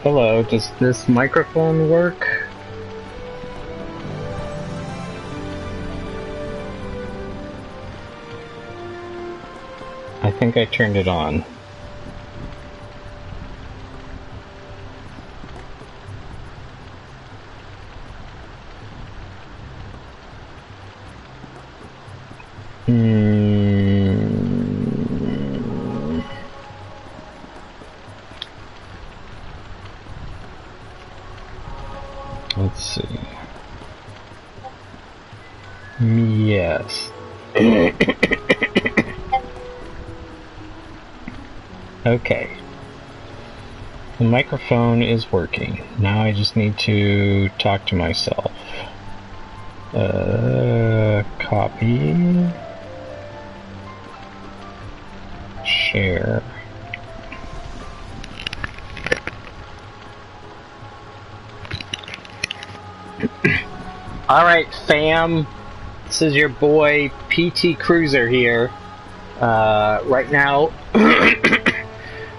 Hello, does this microphone work? I think I turned it on. Let's see. Yes. Okay. The microphone is working. Now I just need to talk to myself. Copy. Share. Alright, fam. This is your boy, PT Cruiser here. Right now...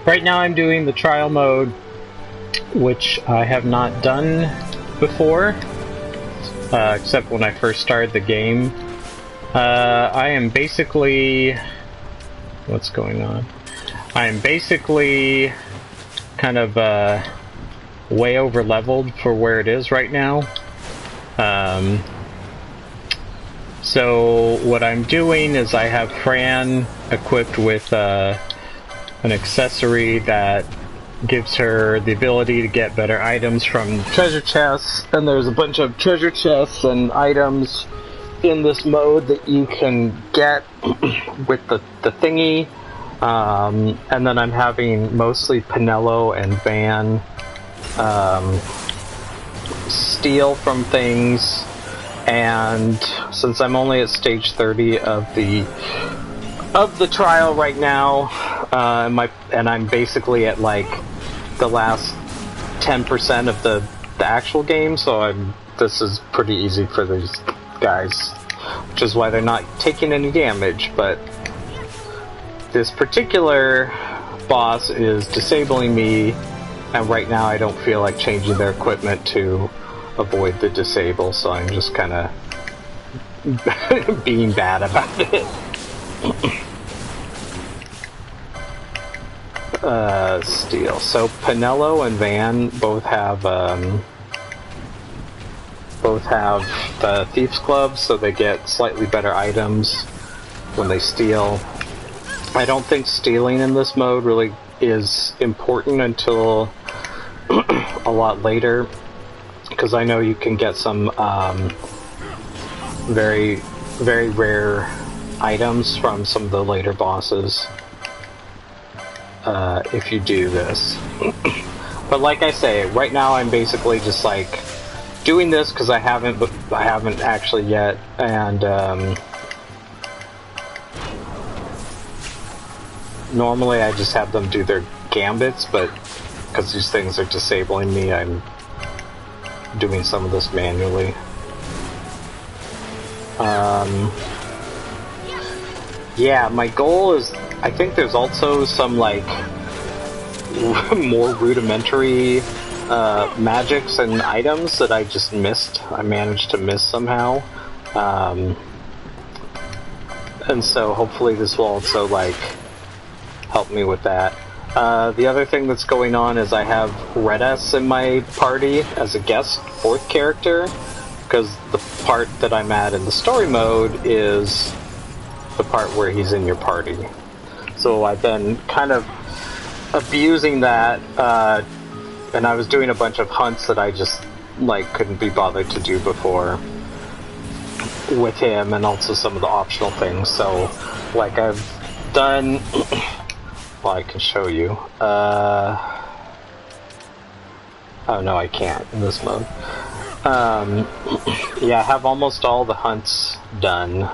Right now I'm doing the trial mode, which I have not done before, except when I first started the game. I am basically... What's going on? I am basically kind of way over leveled for where it is right now. So what I'm doing is I have Fran equipped with an accessory that gives her the ability to get better items from treasure chests, and there's a bunch of treasure chests and items in this mode that you can get with the thingy. And then I'm having mostly Pinello and Van steal from things, and since I'm only at stage 30 of the trial right now, and I'm basically at like the last 10% of the actual game, so this is pretty easy for these guys, which is why they're not taking any damage. But this particular boss is disabling me, and right now I don't feel like changing their equipment to avoid the disable, so I'm just kind of being bad about it. Steal. So Pinello and Van both have the Thief's Club, so they get slightly better items when they steal. I don't think stealing in this mode really is important until a lot later, because I know you can get some very, very rare items from some of the later bosses if you do this. But like I say, right now I'm basically just like doing this because I haven't actually yet, and normally I just have them do their gambits, but because these things are disabling me, I'm doing some of this manually. Yeah, my goal is, I think there's also some like more rudimentary magics and items that I just missed. I managed to miss somehow. And so hopefully this will also like help me with that. The other thing that's going on is I have Redus in my party as a guest 4th character, because the part that I'm at in the story mode is the part where he's in your party. So I've been kind of abusing that, and I was doing a bunch of hunts that I just like couldn't be bothered to do before with him, and also some of the optional things. So like I've done well, I can show you. Oh no, I can't in this mode. Yeah, I have almost all the hunts done.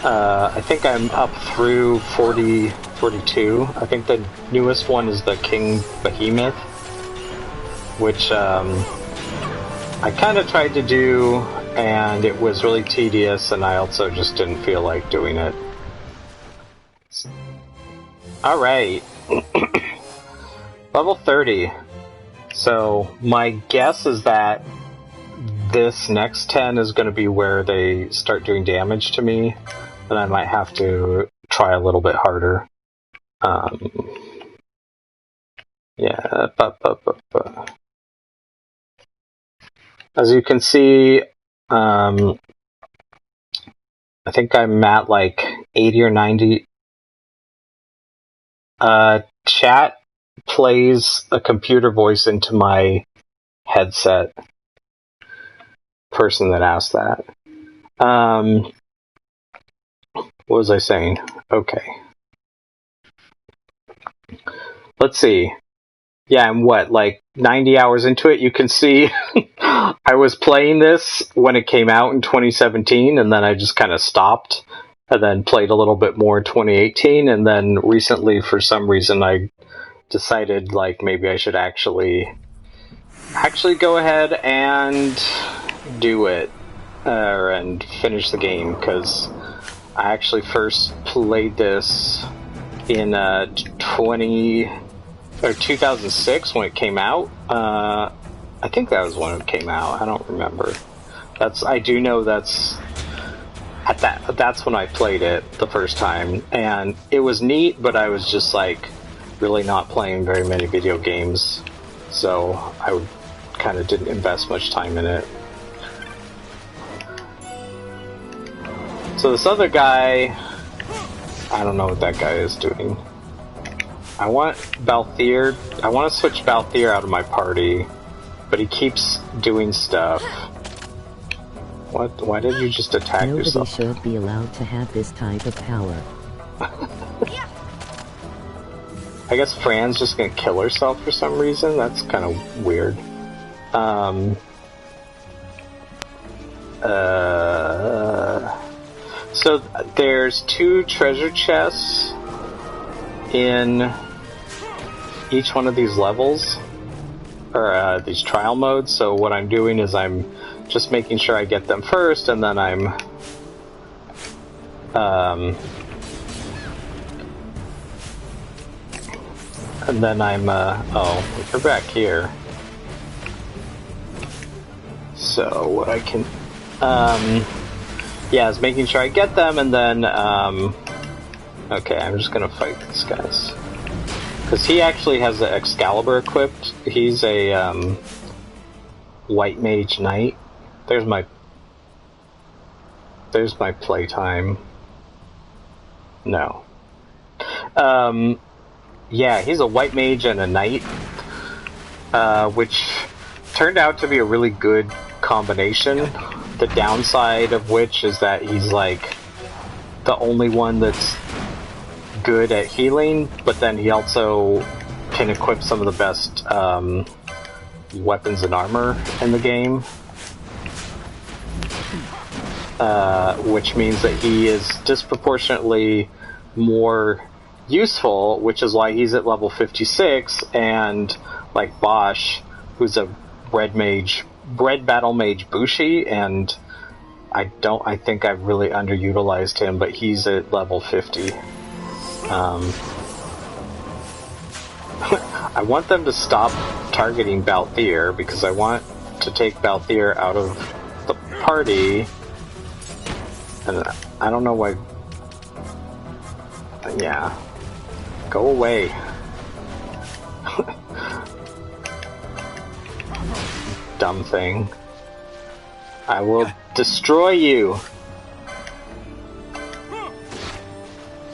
I think I'm up through 42. I think the newest one is the King Behemoth, which I kind of tried to do, and it was really tedious, and I also just didn't feel like doing it. Alright. Level 30. So, my guess is that this next 10 is going to be where they start doing damage to me, then I might have to try a little bit harder. Yeah, as you can see, I think I'm at like 80 or 90. Chat plays a computer voice into my headset. Person that asked that. What was I saying? Okay. Let's see. Yeah, I'm like 90 hours into it. You can see I was playing this when it came out in 2017, and then I just kind of stopped, and then played a little bit more in 2018, and then recently, for some reason, I decided like maybe I should actually go ahead and do it and finish the game, because I actually first played this in 2006 when it came out. I think that was when it came out. I don't remember. I do know that's when I played it the first time, and it was neat, but I was just like really not playing very many video games, so I kind of didn't invest much time in it. So this other guy, I don't know what that guy is doing. I want Balthier. I want to switch Balthier out of my party, but he keeps doing stuff. What? Why did you just attack yourself? Nobody should be allowed to have this type of power. I guess Fran's just gonna kill herself for some reason. That's kind of weird. So there's 2 treasure chests in each one of these levels, or these trial modes. So what I'm doing is I'm just making sure I get them first, and then I'm oh, we're back here. So what I can yeah, is making sure I get them, and then okay, I'm just gonna fight these guys, because he actually has the Excalibur equipped. He's a White Mage Knight. There's my playtime. No. Yeah, he's a White Mage and a Knight, which turned out to be a really good combination. The downside of which is that he's like the only one that's good at healing, but then he also can equip some of the best weapons and armor in the game, which means that he is disproportionately more useful, which is why he's at level 56, and like Bosch, who's a red battle mage Bushi, and I think I've really underutilized him, but he's at level 50. I want them to stop targeting Balthier, because I want to take Balthier out of the party, and I don't know why. Yeah. Go away. Dumb thing. I will destroy you.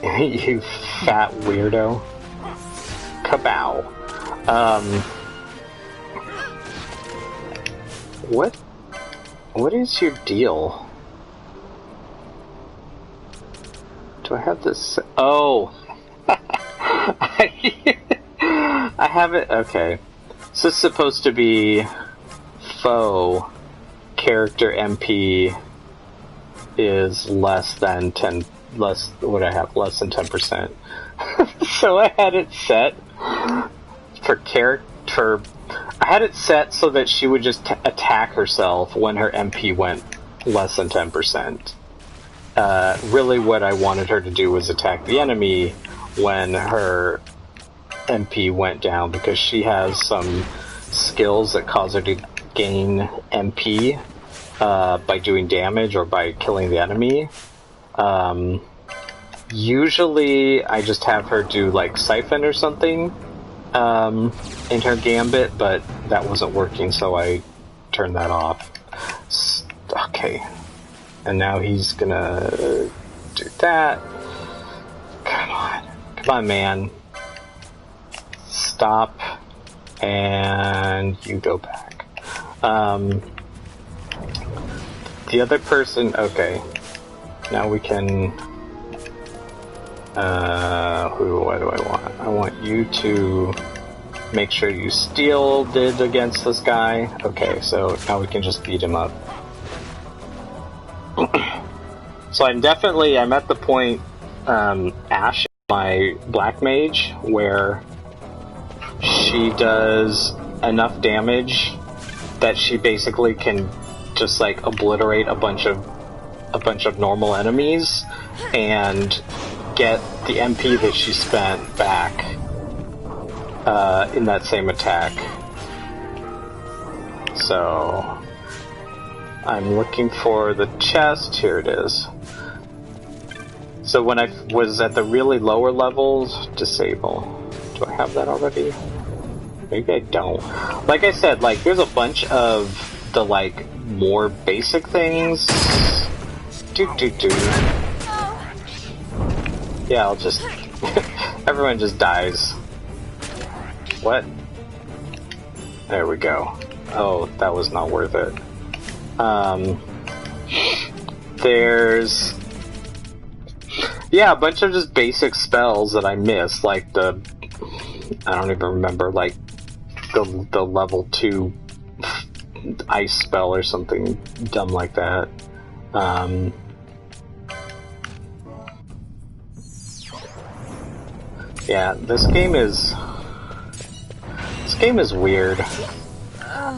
You fat weirdo. Kabow. What is your deal? Do I have this? Oh. I have it. Okay. So it's supposed to be foe character MP is less than 10. Less. What I have? Less than 10%. So I had it set for character. I had it set so that she would just attack herself when her MP went less than 10%. Really, what I wanted her to do was attack the enemy when her MP went down, because she has some skills that cause her to gain MP by doing damage or by killing the enemy. Usually I just have her do like Siphon or something in her gambit, but that wasn't working, so I turned that off. Okay. And now he's gonna do that. Come on. Come on, man. Stop. And you go back. The other person... Okay. Now we can... what do I want? I want you to make sure you steal did against this guy. Okay, so now we can just beat him up. So I'm at the point, Ash, my black mage, where she does enough damage that she basically can just like obliterate a bunch of normal enemies and get the MP that she spent back in that same attack. So I'm looking for the chest. Here it is. So when I was at the really lower levels, disable. Do I have that already? Maybe I don't. Like I said, like there's a bunch of the like more basic things. Yeah, I'll just... everyone just dies. What? There we go. Oh, that was not worth it. There's... yeah, a bunch of just basic spells that I missed, like the... I don't even remember, like, the level 2 ice spell or something dumb like that. Yeah, this game is weird.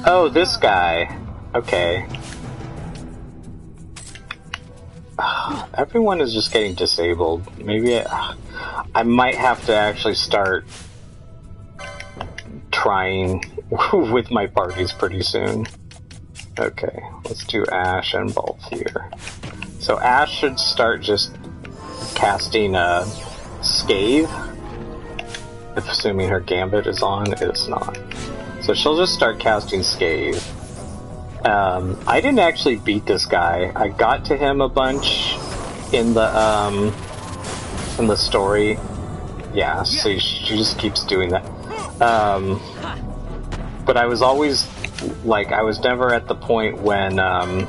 Oh, this guy. Okay. Everyone is just getting disabled. Maybe I might have to actually start trying with my parties pretty soon. Okay, let's do Ash and Balthier. So Ash should start just casting Scathe. If assuming her gambit is on, it's not. So she'll just start casting Scathe. I didn't actually beat this guy. I got to him a bunch in the story. Yeah, so she just keeps doing that. But I was always like, I was never at the point when oh,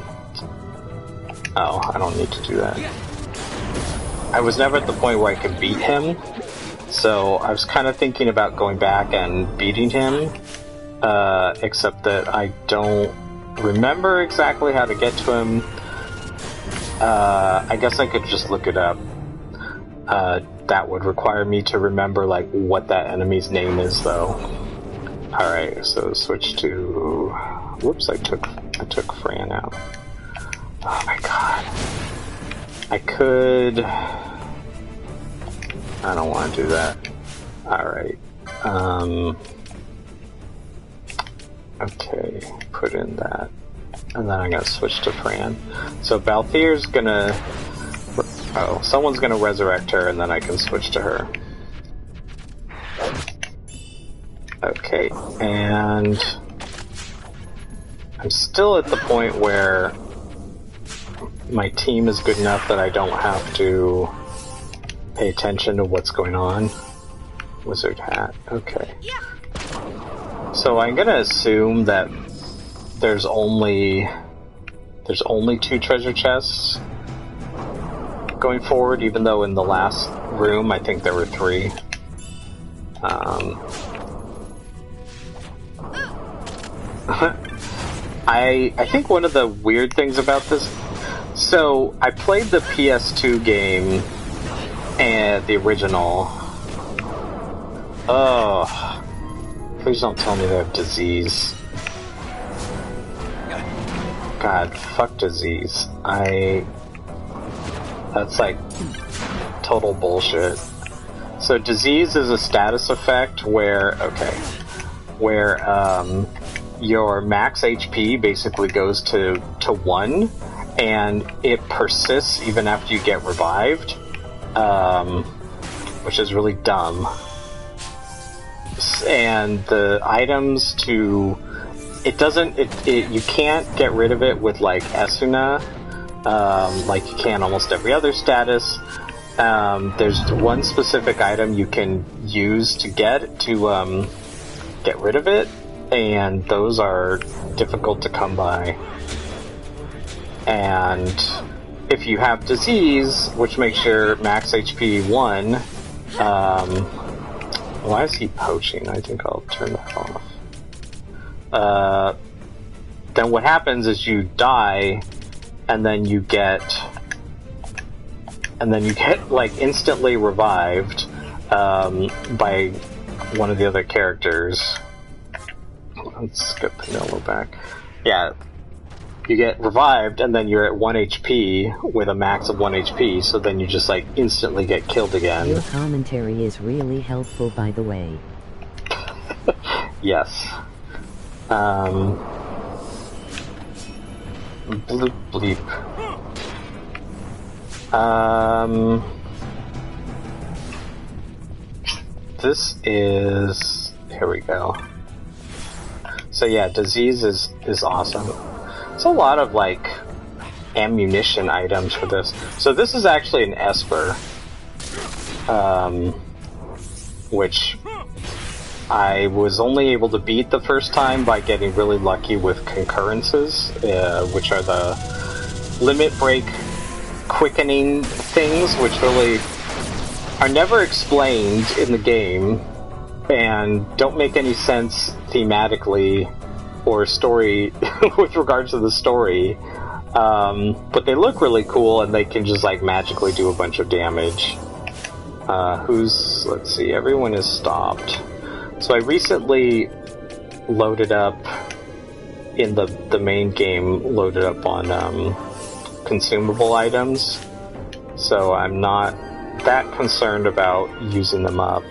I don't need to do that. I was never at the point where I could beat him. So I was kind of thinking about going back and beating him, except that I don't remember exactly how to get to him. I guess I could just look it up. That would require me to remember like what that enemy's name is, though. Alright, so switch to... Whoops, I took Fran out. Oh my god. I could... I don't want to do that. Alright. Okay, put in that. And then I'm gonna switch to Fran. So Balthier's gonna... Oh, someone's gonna resurrect her and then I can switch to her. Okay, and... I'm still at the point where my team is good enough that I don't have to pay attention to what's going on. Wizard hat. Okay. So I'm gonna assume that there's only 2 treasure chests going forward, even though in the last room I think there were 3. I think one of the weird things about this... So, I played the PS2 game and the original. Oh, please don't tell me they have disease. God, fuck disease. That's like total bullshit. So disease is a status effect where, okay, where your max HP basically goes to 1, and it persists even after you get revived, which is really dumb. And the items to... you can't get rid of it with, like, Esuna, like you can almost every other status. There's one specific item you can use to get rid of it, and those are difficult to come by. And if you have disease, which makes your max HP 1, why is he poaching? I think I'll turn that off. Then what happens is you die, and then you get like instantly revived by one of the other characters. Let's get Pinello back. Yeah, you get revived, and then you're at 1 HP with a max of 1 HP, so then you just like instantly get killed again. Your commentary is really helpful, by the way. Yes. Bloop bleep. This is... Here we go. So yeah, disease is awesome. It's a lot of, like, ammunition items for this. So this is actually an Esper. Which I was only able to beat the first time by getting really lucky with concurrences, which are the limit break quickening things, which really are never explained in the game and don't make any sense thematically or story with regards to the story, but they look really cool and they can just like magically do a bunch of damage. Let's see, everyone is stopped. So I recently loaded up in the main game, loaded up on consumable items, so I'm not that concerned about using them up.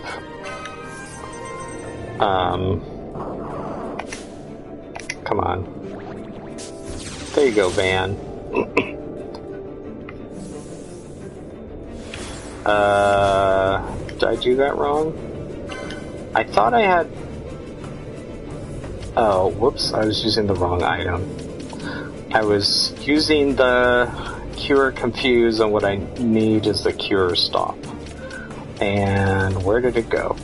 Come on. There you go, Van. Did I do that wrong? I thought I had... Oh, whoops, I was using the wrong item. I was using the Cure Confuse, and what I need is the Cure Stop. And where did it go?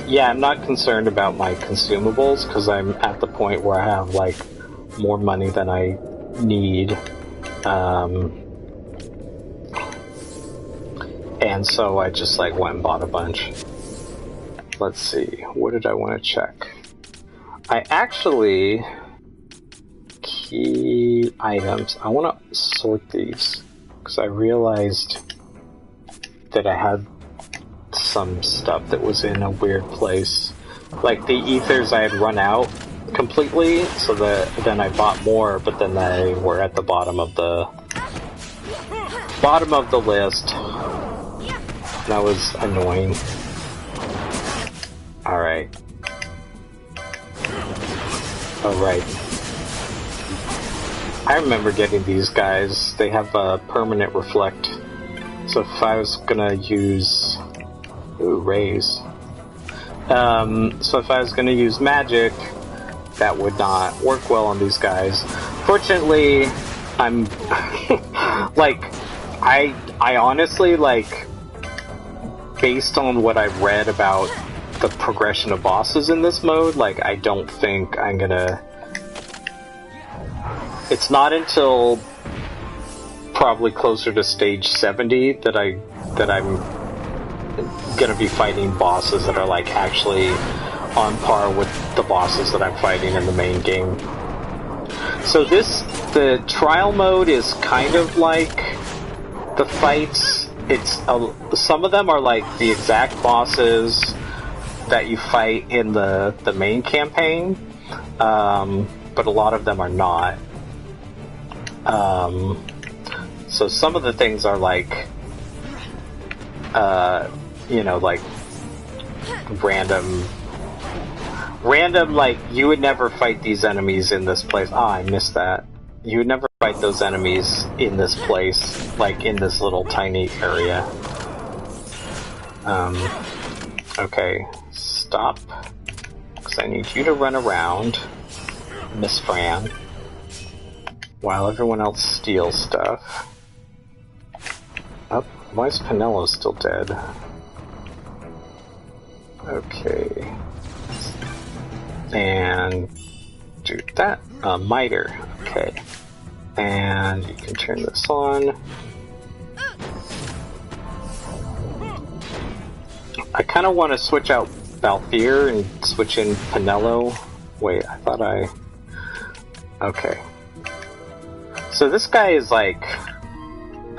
Yeah, I'm not concerned about my consumables, because I'm at the point where I have, like, more money than I need. And so I just, like, went and bought a bunch. Let's see, what did I want to check? I actually... Key items. I want to sort these, because I realized that I had some stuff that was in a weird place. Like the ethers I had run out completely, so that then I bought more, but then they were at the bottom of the list. That was annoying. Alright. Alright. I remember getting these guys. They have a permanent reflect. So if I was gonna use... Ooh, raise. So if I was gonna use magic, that would not work well on these guys. Fortunately, I'm... like, I honestly, like... Based on what I've read about the progression of bosses in this mode, like, I don't think I'm gonna... It's not until probably closer to stage 70 that I'm gonna be fighting bosses that are like actually on par with the bosses that I'm fighting in the main game. So the trial mode is kind of like the fights. It's some of them are like the exact bosses that you fight in the main campaign, but a lot of them are not. So some of the things are like, you know, like random random, like, you would never fight these enemies in this place. Ah, I missed that. You would never fight those enemies in this place, like in this little tiny area. Okay, stop. Because I need you to run around, Miss Fran, while everyone else steals stuff. Oh, why is Pinello still dead? Okay. And do that. Miter. Okay. And you can turn this on. I kind of want to switch out Balthier and switch in Pinello. Wait, I thought I... Okay. So this guy is like...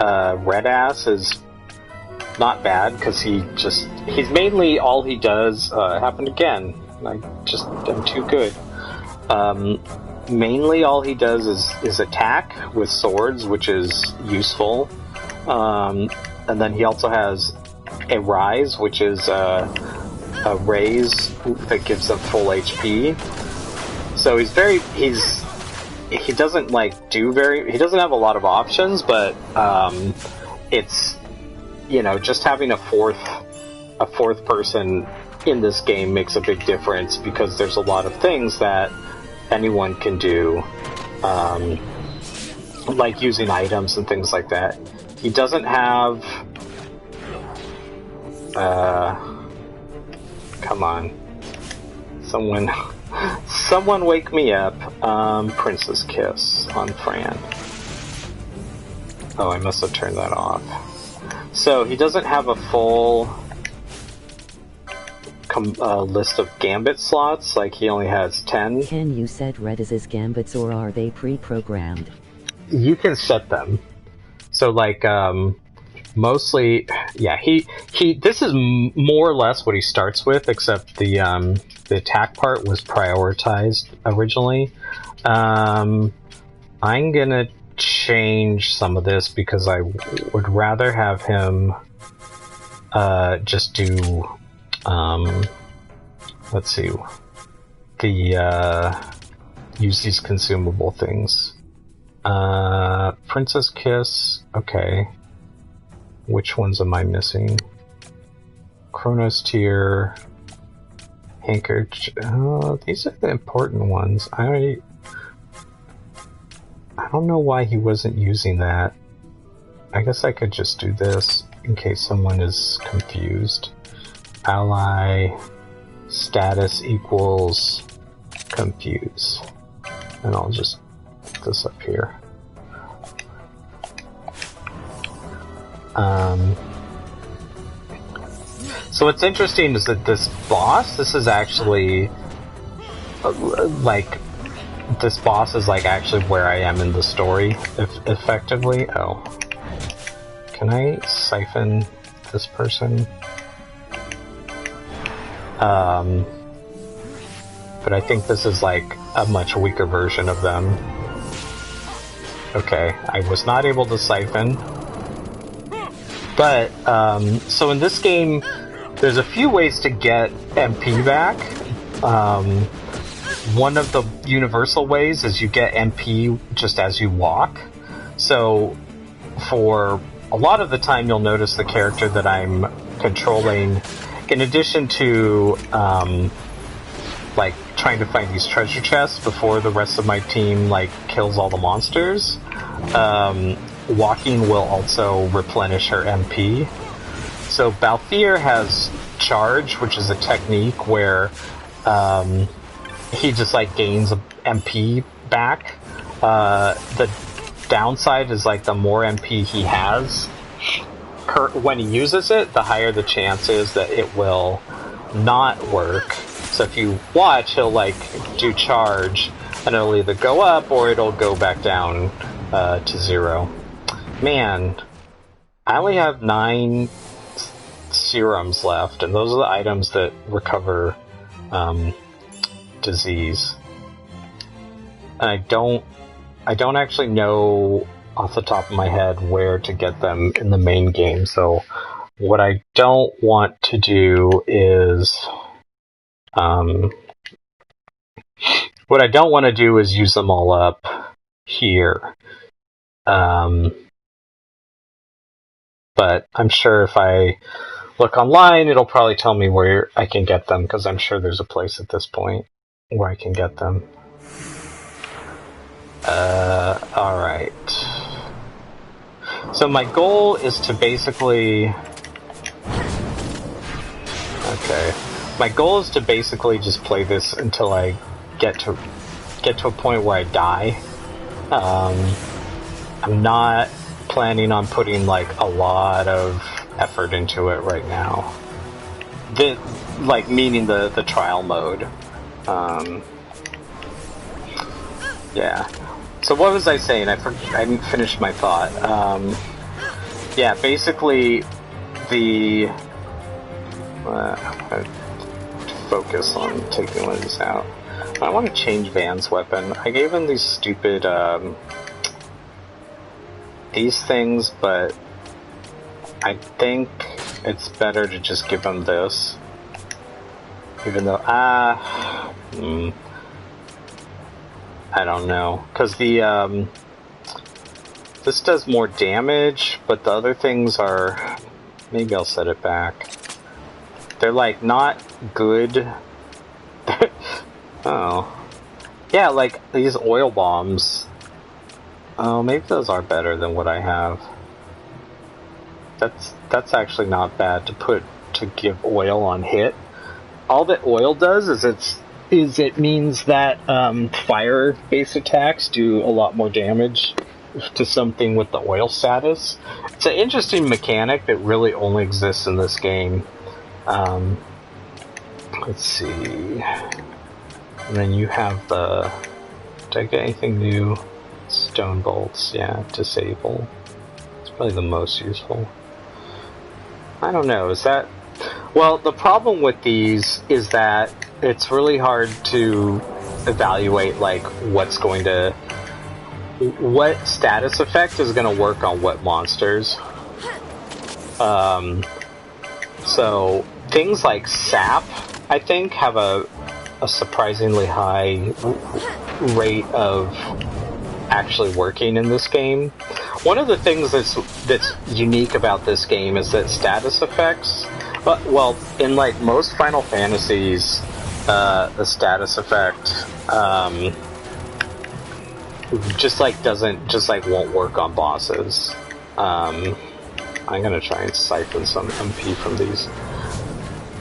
Red Ass is not bad, because he's mainly all he does... happened again. I'm too good. Mainly all he does is attack with swords, which is useful. And then he also has a rise, which is a raise that gives them full HP. So he doesn't he doesn't have a lot of options, but it's, you know, just having a fourth person in this game makes a big difference, because there's a lot of things that anyone can do, like using items and things like that. He doesn't have... come on. Someone wake me up. Princess Kiss on Fran. Oh, I must have turned that off. So, he doesn't have a full list of gambit slots, like he only has 10. Can you set Redis's gambits, or are they pre-programmed? You can set them. So, like, mostly, yeah, this is more or less what he starts with, except the attack part was prioritized originally. I'm gonna change some of this, because I would rather have him just do, let's see, use these consumable things. Princess Kiss, okay. Which ones am I missing? Chronos Tier, Handkerchief. Oh, these are the important ones. I don't know why he wasn't using that. I guess I could just do this in case someone is confused. Ally status equals confuse. And I'll just put this up here. So what's interesting is that this boss, this is actually this boss is like actually where I am in the story, effectively. Oh, can I siphon this person? But I think this is like a much weaker version of them. Okay, I was not able to siphon. But, so in this game, there's a few ways to get MP back. One of the universal ways is you get MP just as you walk. So, for a lot of the time, you'll notice the character that I'm controlling, in addition to, like, trying to find these treasure chests before the rest of my team, like, kills all the monsters, walking will also replenish her MP. So Balthier has Charge, which is a technique where he just like gains MP back. The downside is like the more MP he has, when he uses it, the higher the chance is that it will not work. So if you watch, he'll like do Charge, and it'll either go up or it'll go back down to 0. Man, I only have 9 serums left, and those are the items that recover disease. And I don't actually know off the top of my head where to get them in the main game. So what I don't want to do is What I don't want to do is use them all up here. But I'm sure if I look online, it'll probably tell me where I can get them, because I'm sure there's a place at this point where I can get them. Alright. So my goal is to basically... Okay. My goal is to basically just play this until I get to a point where I die. I'm not planning on putting like a lot of effort into it right now. Meaning the trial mode. Yeah. So what was I saying? I didn't finish my thought. Yeah, basically the focus on taking one of these out. I want to change Van's weapon. I gave him these stupid these things, but I think it's better to just give him this. Even though I don't know, because the this does more damage, but the other things are, maybe I'll set it back. They're like not good. Oh, yeah, like these oil bombs. Oh, maybe those are better than what I have. That's actually not bad to give oil on hit. All that oil does is it means that fire-based attacks do a lot more damage to something with the oil status. It's an interesting mechanic that really only exists in this game. Let's see. And then you have the... Did I get anything new? Stone bolts, yeah, disable. It's probably the most useful. I don't know, is that... Well, the problem with these is that it's really hard to evaluate, like, what status effect is going to work on what monsters. So, things like sap, I think, have a surprisingly high rate of actually working in this game. One of the things that's unique about this game is that status effects, well, in like most Final Fantasies, the status effect won't work on bosses. I'm gonna try and siphon some MP from these.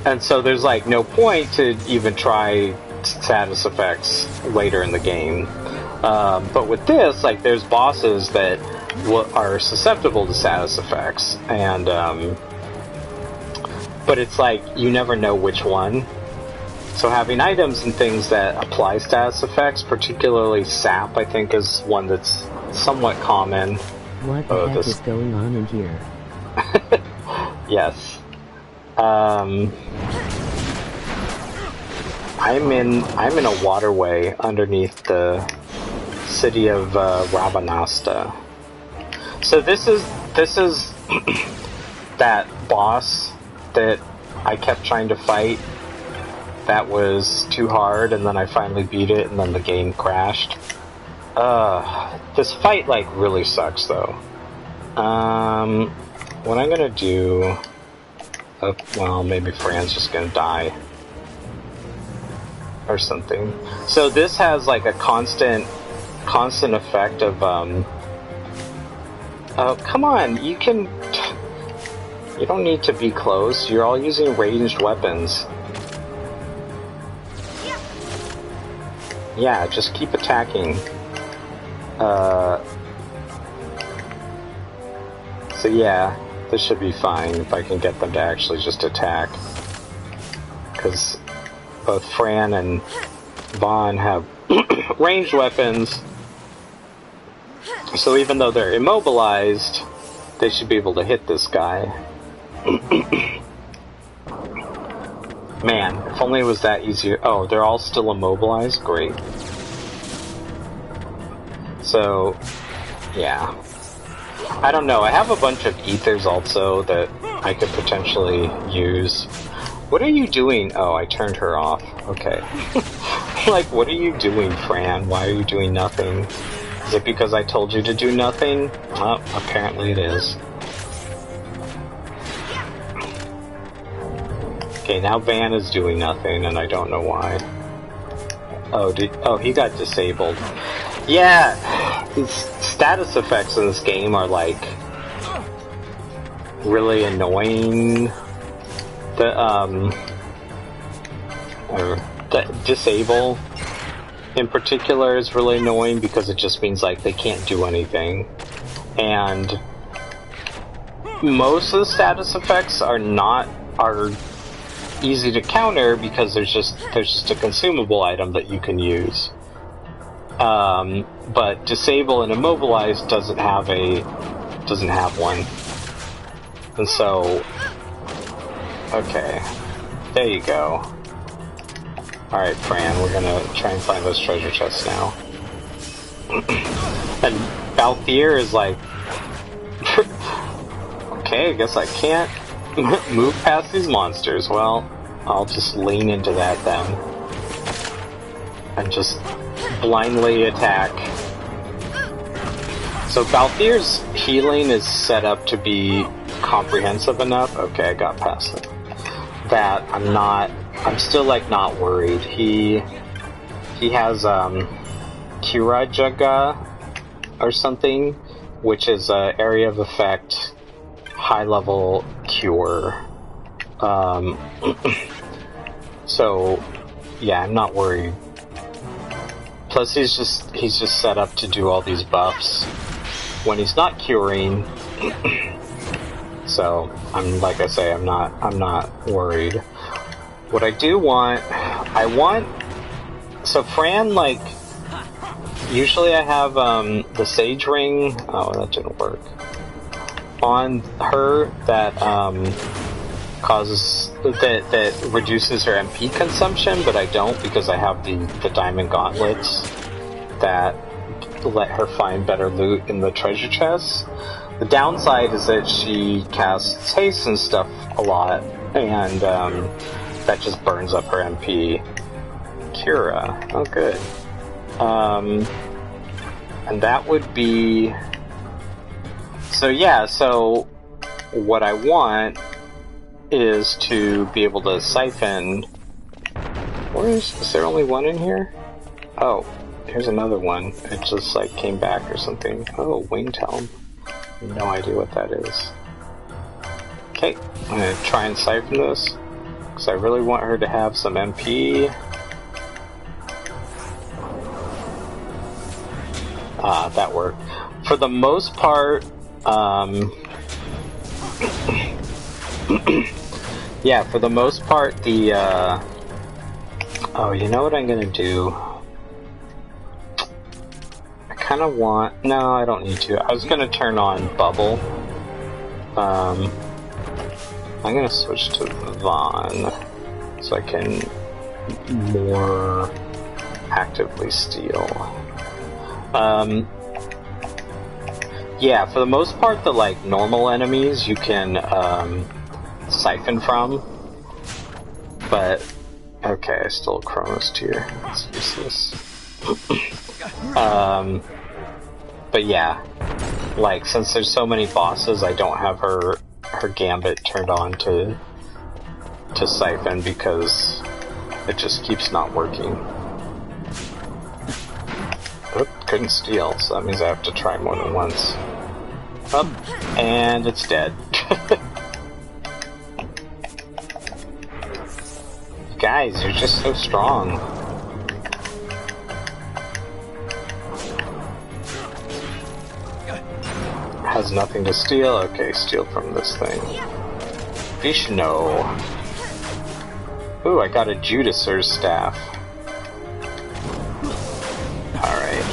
And so there's like no point to even try status effects later in the game. But with this, like, there's bosses that are susceptible to status effects, and but it's like you never know which one. So having items and things that apply status effects, particularly sap, I think is one that's somewhat common. What the heck is going on in here? Yes. I'm in a waterway underneath the city of Rabanasta. So this is that boss that I kept trying to fight. That was too hard, and then I finally beat it, and then the game crashed. This fight like really sucks though. What I'm gonna do... well, maybe Fran's just gonna die. Or something. So this has like a constant effect of, oh, come on, you don't need to be close, you're all using ranged weapons. Yeah, just keep attacking. So yeah, this should be fine if I can get them to actually just attack. Because both Fran and Vaughn have ranged weapons, so even though they're immobilized, they should be able to hit this guy. Man, if only it was that easier. Oh, they're all still immobilized? Great. So, yeah. I don't know, I have a bunch of ethers also that I could potentially use. What are you doing? Oh, I turned her off. Okay. Like, what are you doing, Fran? Why are you doing nothing? Is it because I told you to do nothing? Oh, apparently it is. Okay, now Van is doing nothing, and I don't know why. Oh, he got disabled. Yeah, these status effects in this game are, like, really annoying. The disable in particular is really annoying because it just means, like, they can't do anything. And most of the status effects are easy to counter because there's just a consumable item that you can use. But disable and immobilize doesn't have one. And so, okay, there you go. Alright, Fran, we're gonna try and find those treasure chests now. And Balthier is like, okay, I guess I can't move past these monsters. Well, I'll just lean into that then. And just blindly attack. So Balthier's healing is set up to be comprehensive enough. Okay, I got past it. That I'm still, like, not worried. He has Kira Jaga or something, which is a area of effect high level cure. So yeah, I'm not worried. Plus he's just set up to do all these buffs when he's not curing. So like I say, I'm not worried. What I do want, so Fran, like, usually I have the Sage Ring, oh, that didn't work, on her that that reduces her MP consumption, but I don't because I have the Diamond Gauntlets that let her find better loot in the treasure chests. The downside is that she casts haste and stuff a lot, and that just burns up her MP. Kira, oh good. And that would be... So yeah, so what I want is to be able to siphon... Is there only one in here? Oh, here's another one. It just, like, came back or something. Oh, Winged Helm. No idea what that is. Okay, I'm gonna try and siphon this, because I really want her to have some MP. Ah, that worked. For the most part, yeah, for the most part, the, oh, you know what I'm gonna do? I kinda want... No, I don't need to. I was gonna turn on Bubble. I'm gonna switch to Vaughn, so I can more actively steal. Yeah, for the most part, the, like, normal enemies you can, siphon from. But, okay, I stole Chronos Tier. That's useless. But yeah, like, since there's so many bosses, I don't have her gambit turned on to siphon because it just keeps not working. Oop, couldn't steal, so that means I have to try more than once. Up, and it's dead. Guys, you're just so strong. Has nothing to steal? Okay, steal from this thing. Vishnu. Ooh, I got a Judaser's staff. Alright.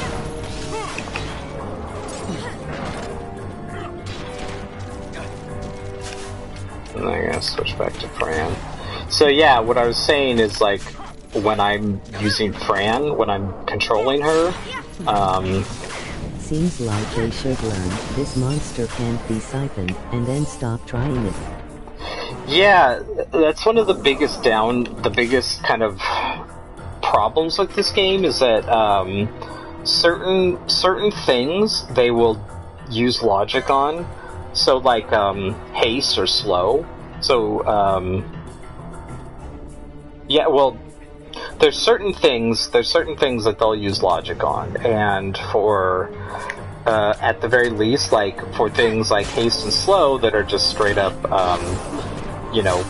And I'm gonna switch back to Fran. So yeah, what I was saying is, like, when I'm using Fran, when I'm controlling her, Seems like they should learn this monster can't be siphoned and then stop trying it. Yeah, that's one of the biggest kind of problems with this game is that certain things they will use logic on. So like haste or slow. So yeah, well, there's certain things that they'll use logic on, and for at the very least, like for things like haste and slow that are just straight up you know,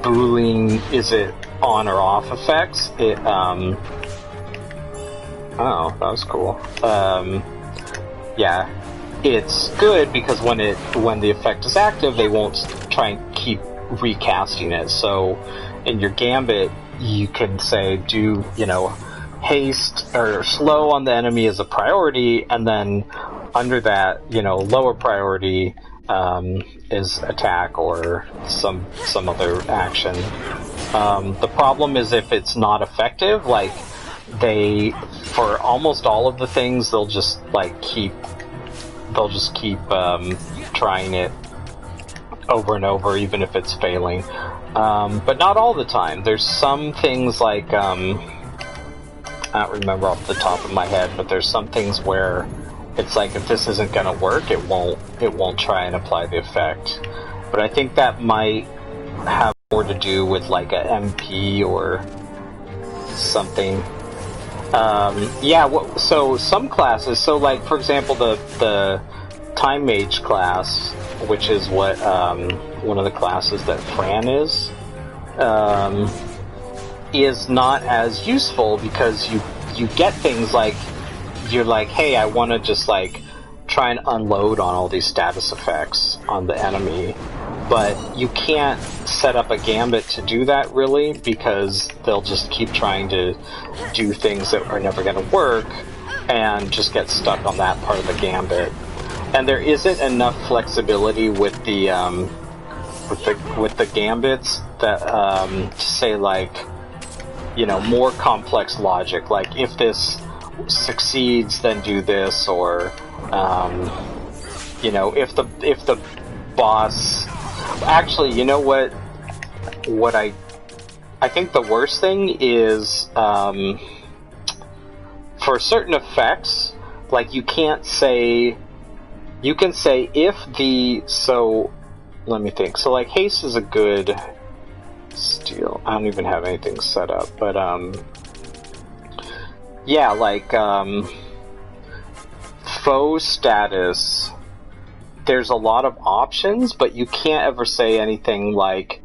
boolean, is it on or off effects, it oh, that was cool. Yeah, it's good because when the effect is active, they won't try and keep recasting it. So in your gambit, you can say do, you know, haste or slow on the enemy as a priority, and then under that, you know, lower priority is attack or some other action. The problem is if it's not effective, like for almost all of the things, they'll just keep trying it over and over, even if it's failing. But not all the time. There's some things like I don't remember off the top of my head, but there's some things where it's like if this isn't gonna work, it won't try and apply the effect. But I think that might have more to do with like a MP or something. Yeah. So some classes. So like for example, the Time Mage class, which is what one of the classes that Fran is not as useful because you get things like you're like, hey, I want to just like try and unload on all these status effects on the enemy, but you can't set up a gambit to do that really because they'll just keep trying to do things that are never going to work and just get stuck on that part of the gambit. And there isn't enough flexibility with the gambits that to say like, you know, more complex logic, like if this succeeds then do this, or you know, if the boss actually, you know what I think the worst thing is for certain effects, like you can say if the, so let me think, so like haste is a good steal. I don't even have anything set up, but yeah, like foe status, there's a lot of options, but you can't ever say anything like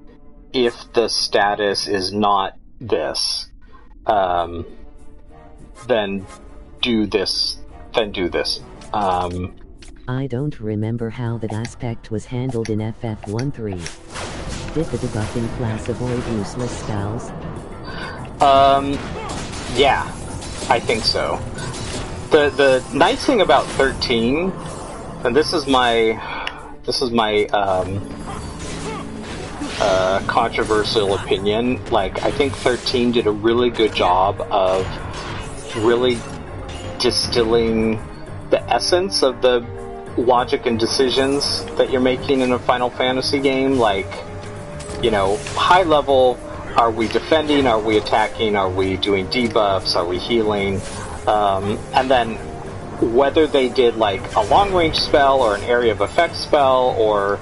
if the status is not this, then do this. I don't remember how that aspect was handled in FfXIII. Did the debuffing class avoid useless spells? Yeah, I think so. The nice thing about 13, and this is my controversial opinion, like I think 13 did a really good job of really distilling the essence of the logic and decisions that you're making in a Final Fantasy game. Like, you know, high level, are we defending, are we attacking, are we doing debuffs, are we healing, and then whether they did like a long range spell or an area of effect spell or,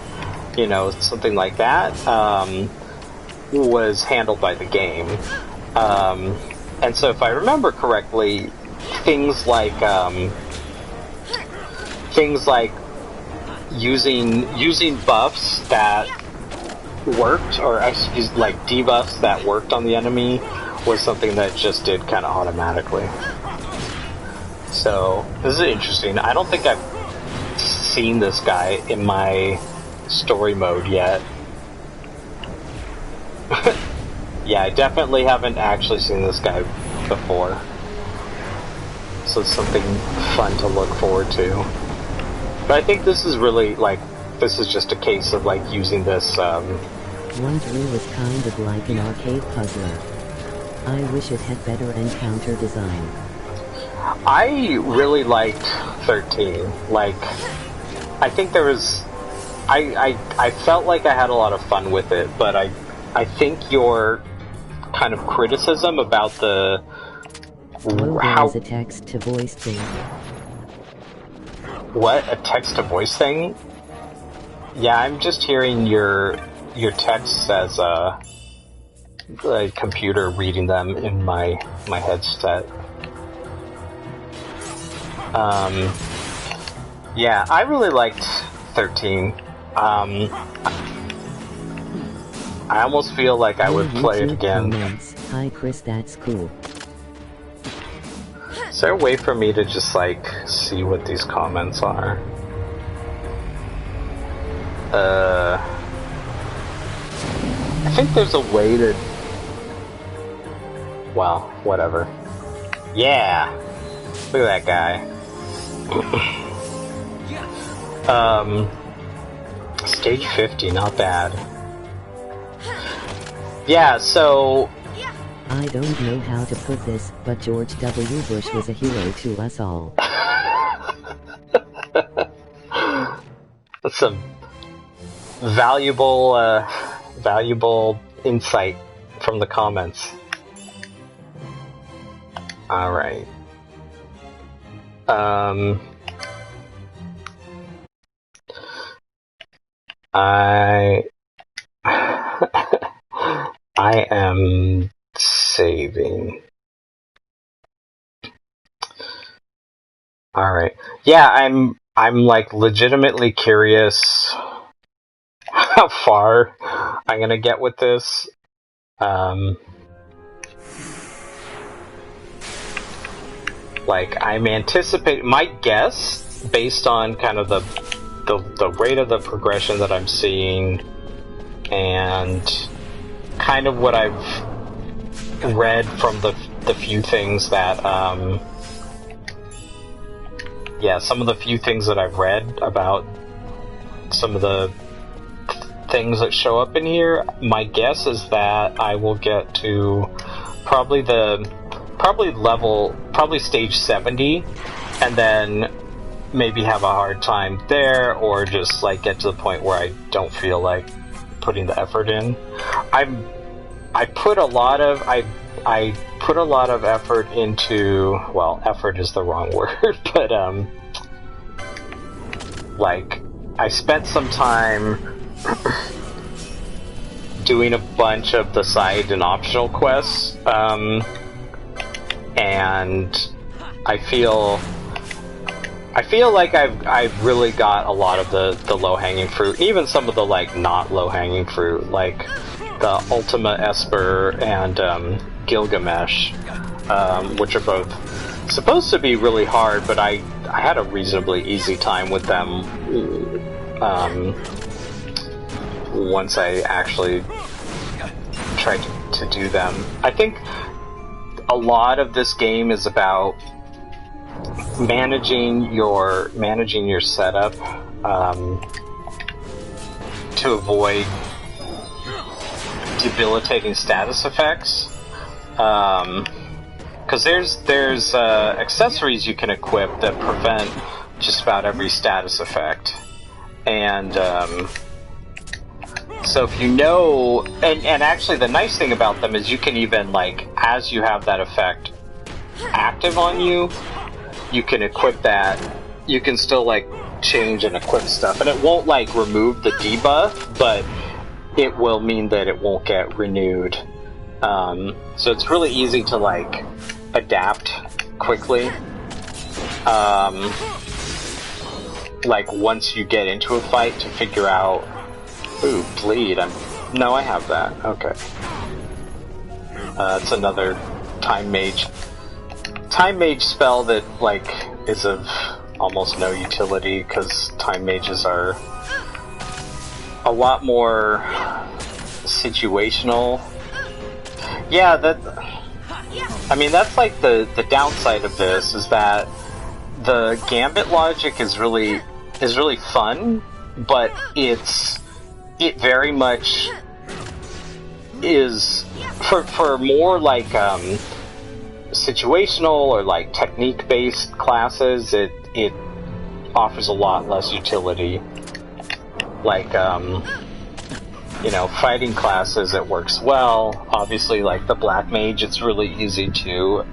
you know, something like that, was handled by the game. And so if I remember correctly, things like using buffs that worked, or excuse, like debuffs that worked on the enemy, was something that just did kind of automatically. So this is interesting. I don't think I've seen this guy in my story mode yet. Yeah, I definitely haven't actually seen this guy before. So it's something fun to look forward to. But I think this is really, like, this is just a case of, like, using this, 1-3 was kind of like an arcade puzzler. I wish it had better encounter design. I really liked 13. Like, I think there was I felt like I had a lot of fun with it, but I think your kind of criticism about the there is a text-to-voice thing. What? A text-to-voice thing? Yeah, I'm just hearing your texts as a computer reading them in my headset. Yeah, I really liked 13. I almost feel like I would play it again. Comments. Hi Chris, that's cool. Is there a way for me to just see what these comments are? I think there's a way to... Well, whatever. Yeah! Look at that guy. Stage 50, not bad. Yeah, so... I don't know how to put this, but George W. Bush was a hero to us all. That's some valuable, valuable insight from the comments. Alright. I am saving. Alright. Yeah, I'm legitimately curious how far I'm gonna get with this. I'm anticipating, my guess, based on kind of the rate of the progression that I'm seeing, and kind of what I've read from the few things that, some of the few things that I've read about some of the things that show up in here, my guess is that I will get to probably stage 70, and then maybe have a hard time there, or just get to the point where I don't feel like putting the effort in. I put a lot of effort into, well, effort is the wrong word, but I spent some time doing a bunch of the side and optional quests, and I feel like I've really got a lot of the low-hanging fruit, even some of the not low-hanging fruit, like the Ultima Esper and Gilgamesh, which are both supposed to be really hard, but I had a reasonably easy time with them once I actually tried to do them. I think a lot of this game is about managing your setup to avoid debilitating status effects, because there's accessories you can equip that prevent just about every status effect, and so if you know, and actually the nice thing about them is you can even as you have that effect active on you, you can equip that. You can still change and equip stuff, and it won't remove the debuff, but it will mean that it won't get renewed. So it's really easy to adapt quickly. Once you get into a fight, to figure out, ooh, bleed. No, I have that. Okay. It's another time mage spell that is of almost no utility, because time mages are a lot more situational. Yeah, that's the downside of this, is that the gambit logic is really fun, but it very much is for more situational or technique based classes. It offers a lot less utility. like, you know, fighting classes, it works well. Obviously, like the black mage, it's really easy to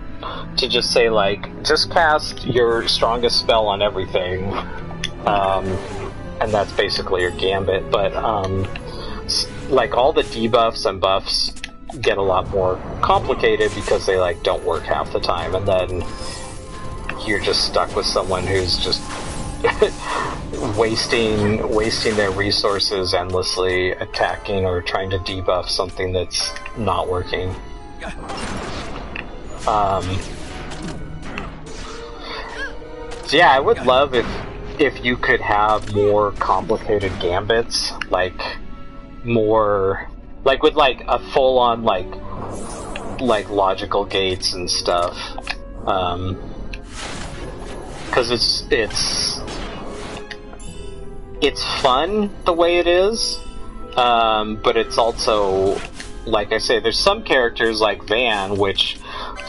just say, like, just cast your strongest spell on everything, and that's basically your gambit. But like all the debuffs and buffs get a lot more complicated because they like don't work half the time, and then you're just stuck with someone who's just wasting their resources endlessly attacking or trying to debuff something that's not working. So yeah, I would love if you could have more complicated gambits, like more like with like a full on like logical gates and stuff. Because it's fun the way it is, but it's also, like I say, there's some characters like Van, which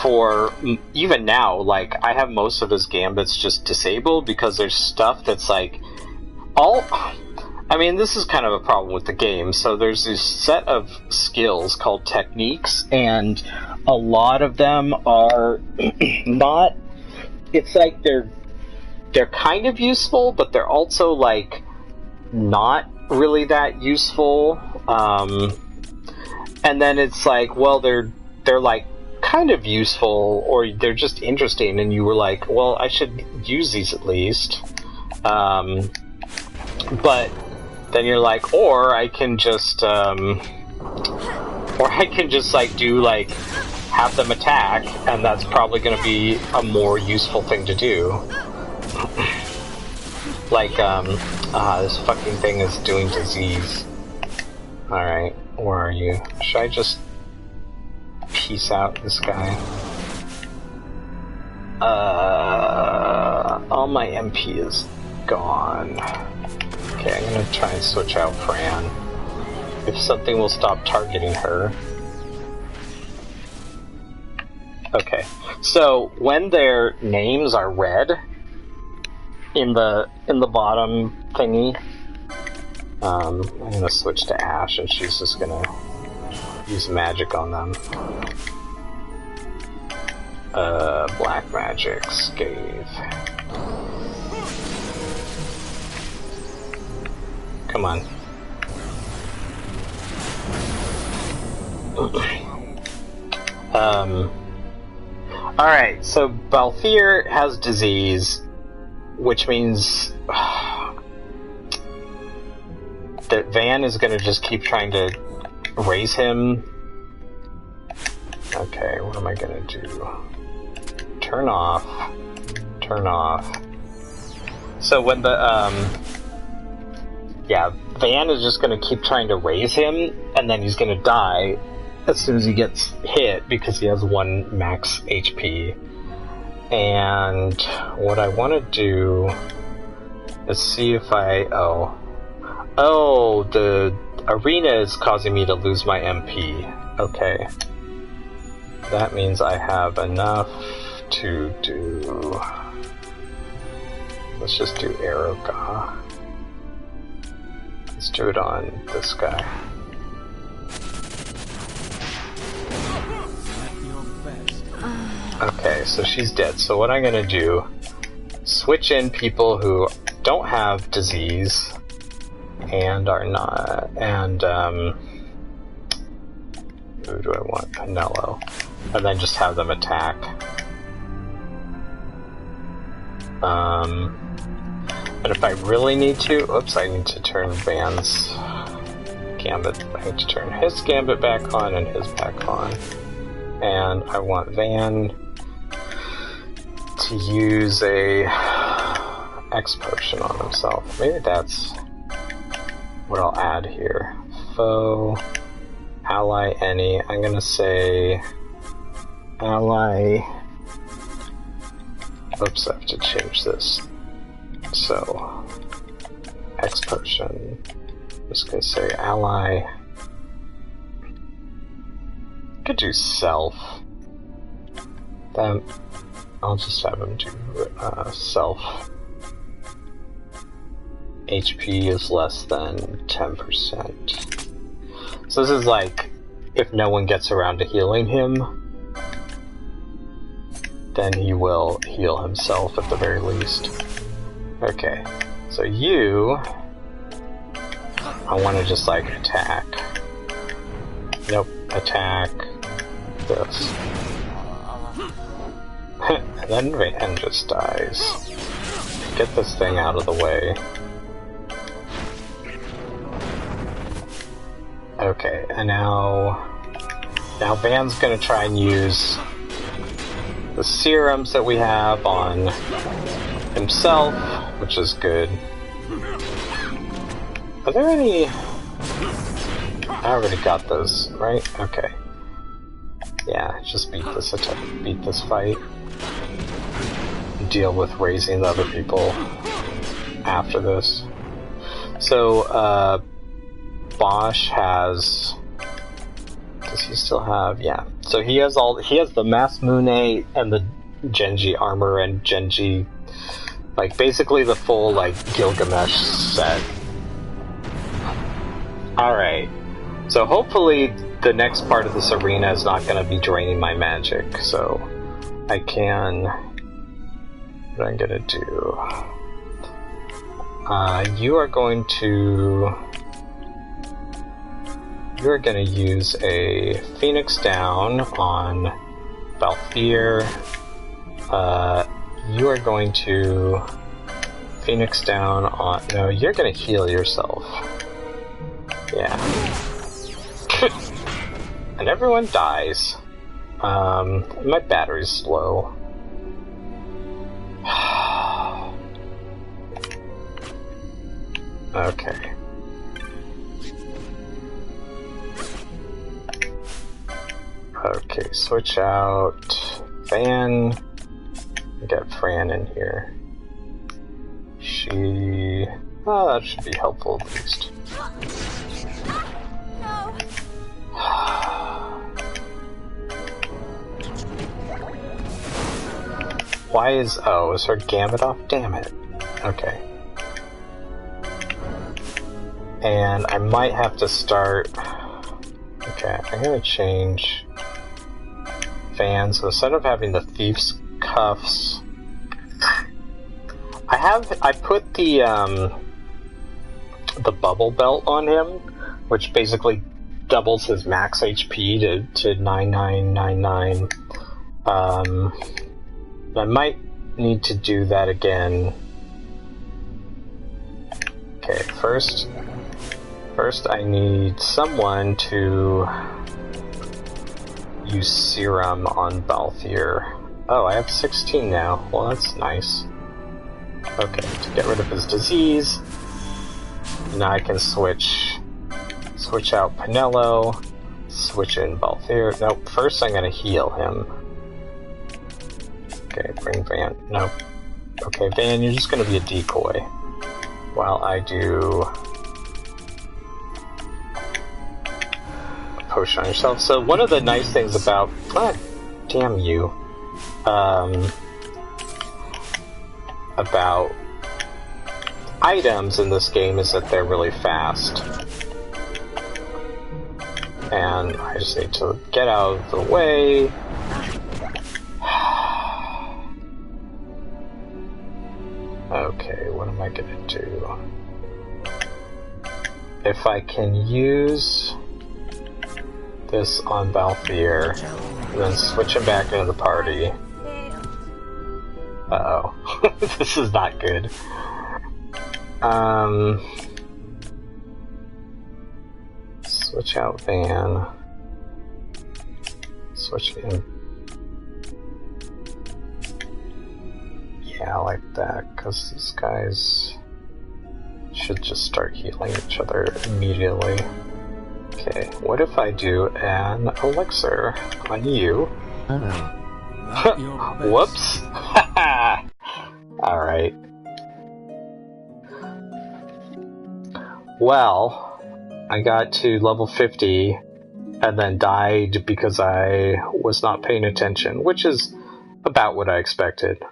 for even now, like I have most of his gambits just disabled because there's stuff that's like I mean, this is kind of a problem with the game. So there's this set of skills called techniques, and a lot of them are not. It's like they're kind of useful, but they're also like not really that useful. And then it's like, well, they're like kind of useful, or they're just interesting, and you were like, well, I should use these at least. But then you're like, or I can just like do like have them attack, and that's probably going to be a more useful thing to do. Like, this fucking thing is doing disease. Alright, where are you? Should I just peace out this guy? All my MP is gone. Okay, I'm gonna try and switch out Fran. If something will stop targeting her. Okay, so when their names are red in the bottom thingy, I'm gonna switch to Ash, and she's just gonna use magic on them. Black magic, scathe. Come on. Alright, so Balthier has disease, which means that Van is going to just keep trying to raise him. Okay, what am I going to do? Turn off. Turn off. So when the, yeah, Van is just going to keep trying to raise him, and then he's going to die as soon as he gets hit because he has 1 max HP. And what I want to do is see if oh, the arena is causing me to lose my MP. Okay. That means I have enough to do... Let's just do Aeroga. Let's do it on this guy. Okay, so she's dead. So what I'm gonna do, switch in people who don't have disease and are not, and who do I want? Pinello. And then just have them attack. And if I really need to, oops, I need to turn Van's gambit, I need to turn his gambit back on and his back on. And I want Van to use a X potion on himself. Maybe that's what I'll add here. Foe, ally any. I'm gonna say ally. Oops, I have to change this. So X potion. I'm just gonna say ally. Could do self. Then I'll just have him do self. HP is less than 10%. So this is like, if no one gets around to healing him, then he will heal himself at the very least. Okay, so you... I want to just like attack. Nope, attack this. And then Van just dies. Get this thing out of the way. Okay, and now Van's gonna try and use the serums that we have on himself, which is good. Are there any... I already got those, right? Okay. Yeah, just beat this fight. Deal with raising the other people after this. So, Bosch has... Does he still have... Yeah. So he has the Masamune and the Genji armor and Genji... Like, basically the full, like, Gilgamesh set. Alright. So hopefully the next part of this arena is not going to be draining my magic, so I can... What I'm going to do... you are going to use a Phoenix Down on Balthier. You are going to Phoenix Down on... No, you're going to heal yourself. Yeah. And everyone dies. My battery's low. Okay. Okay, switch out Van. Get Fran in here. She... Oh, that should be helpful at least. No. Why is... Oh, is her Gambit off? Damn it. Okay. And I might have to start... Okay, I'm gonna change Van. So instead of having the Thief's Cuffs... I put the Bubble Belt on him, which basically doubles his max HP to 9999. I might need to do that again. Okay, first I need someone to use serum on Balthier. Oh, I have 16 now. Well, that's nice. Okay, to get rid of his disease. Now I can switch out Pinello, switch in Balthier. Nope, first I'm gonna heal him. Okay, bring Van. Nope. Okay, Van, you're just gonna be a decoy while I do a potion on yourself. So one of the nice things about... Ah, damn you. About items in this game is that they're really fast. And I just need to get out of the way. Okay, what am I gonna do? If I can use this on Balthier, and then switch him back into the party. Uh-oh. This is not good. Switch out Van. Switch in. Yeah, I like that, because these guys should just start healing each other immediately. Okay, what if I do an elixir on you? Whoops! Alright. Well, I got to level 50 and then died because I was not paying attention, which is about what I expected.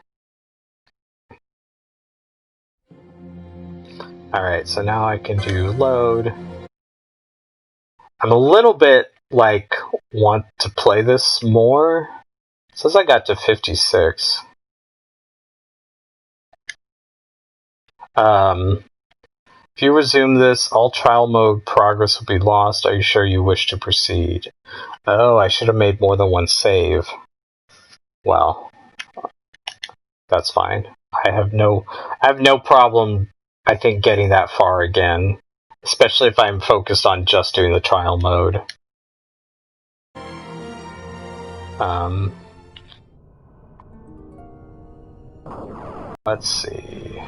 Alright, so now I can do load. I'm a little bit, like, want to play this more. It says I got to 56. If you resume this, all trial mode progress will be lost. Are you sure you wish to proceed? Oh, I should have made more than one save. Well, that's fine. I have no problem, I think, getting that far again. Especially if I'm focused on just doing the trial mode. Let's see.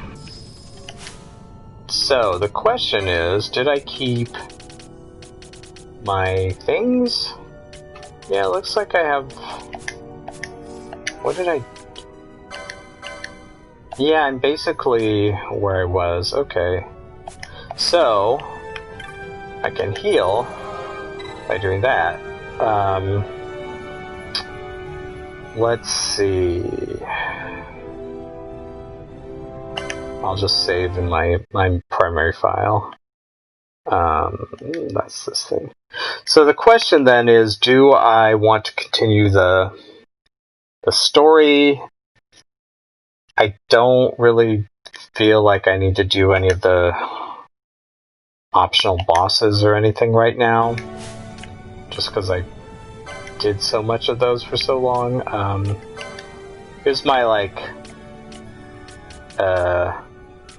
So, the question is, did I keep my things? Yeah, it looks like I have... What did I... Yeah, I'm basically where I was. Okay. So, I can heal by doing that. Let's see... I'll just save in my primary file. That's this thing. So the question then is, do I want to continue the story? I don't really feel like I need to do any of the optional bosses or anything right now, just because I did so much of those for so long. Here's my, like,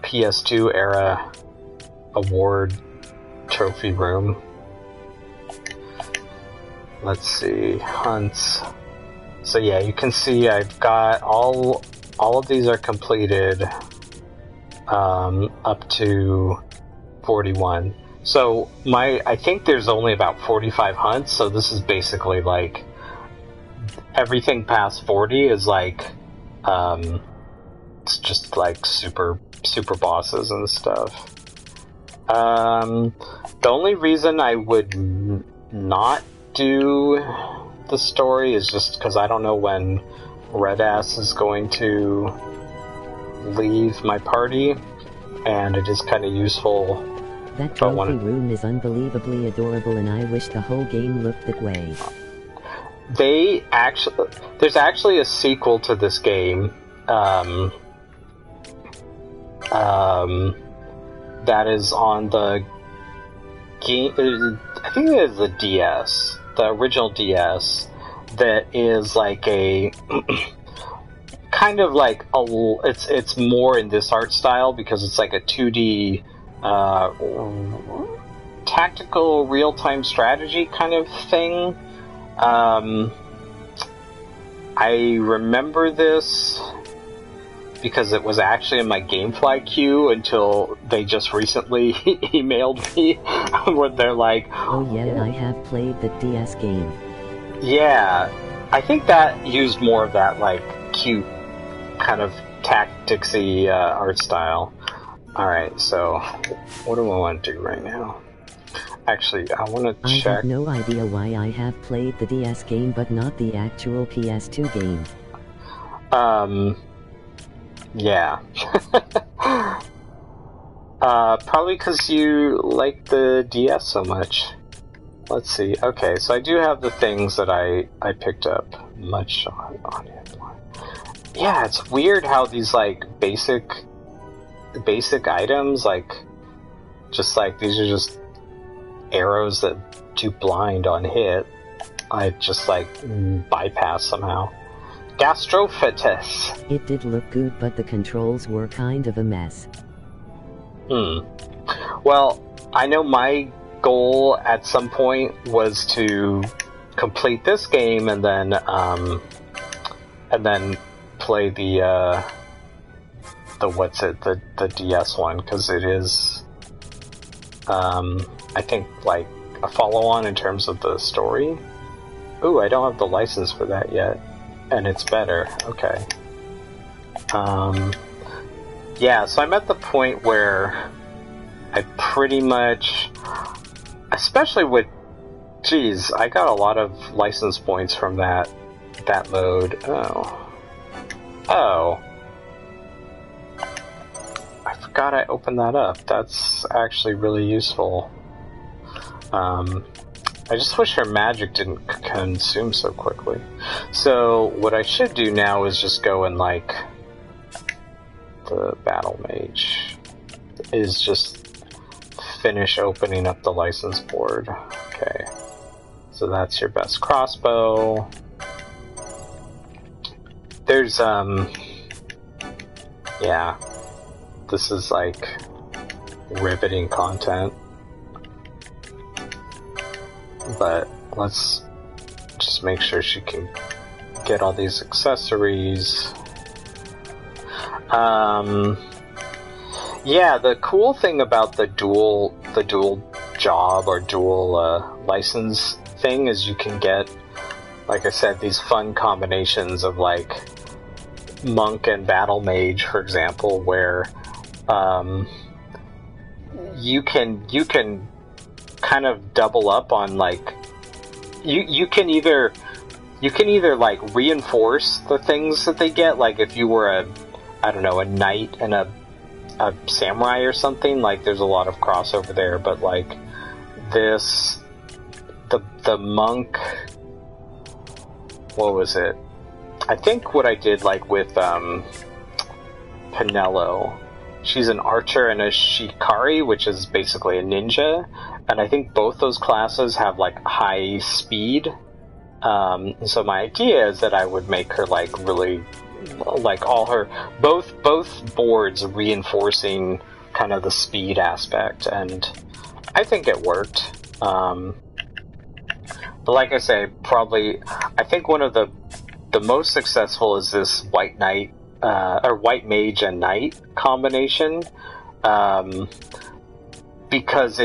PS2 era award trophy room. Let's see, hunts. So yeah, you can see I've got all of these are completed up to 41. So I think there's only about 45 hunts, so this is basically like everything past 40 is like it's just like super bosses and stuff. The only reason I would not do the story is just because I don't know when Red Ass is going to leave my party, and it is kind of useful. That trophy room is unbelievably adorable, and I wish the whole game looked that way. There's actually a sequel to this game. That is on the game. I think it is the DS, the original DS. That is like a kind of like it's more in this art style because it's like a 2D tactical real-time strategy kind of thing. I remember this because it was actually in my GameFly queue until they just recently emailed me where they're like, oh yeah, I have played the DS game. Yeah, I think that used more of that like cute kind of tacticsy art style. Alright, so what do I want to do right now? Actually, I want to check. I have no idea why I have played the DS game but not the actual PS2 game. Yeah. Probably because you like the DS so much. Let's see. Okay, so I do have the things that I picked up. Much on it. Yeah, it's weird how these like basic items, like just like these are just arrows that do blind on hit. I just like bypass somehow. Gastrophytus. It did look good, but the controls were kind of a mess. Well, I know my goal at some point was to complete this game and then play the DS one, because it is I think like a follow-on in terms of the story. Ooh, I don't have the license for that yet, and it's better. Okay. Yeah, so I'm at the point where I pretty much, especially with, geez, I got a lot of license points from that mode. Oh. I forgot I opened that up. That's actually really useful. I just wish her magic didn't consume so quickly. So what I should do now is just go and like the battle mage is just finish opening up the license board. Okay. So that's your best crossbow. There's yeah. This is like riveting content. But let's just make sure she can get all these accessories. Yeah, the cool thing about the dual job or dual license thing is you can get, like I said, these fun combinations of like monk and battle mage, for example, where you can kind of double up on like you can either like reinforce the things that they get, like if you were a knight and a samurai or something, like there's a lot of crossover there, but like this the monk, what was it? I think what I did like with Pinello, she's an archer and a shikari, which is basically a ninja, and I think both those classes have like high speed. So my idea is that I would make her like really, like all her both boards reinforcing kind of the speed aspect, and I think it worked. But like I say, probably I think one of the most successful is this white knight or white mage and knight combination, because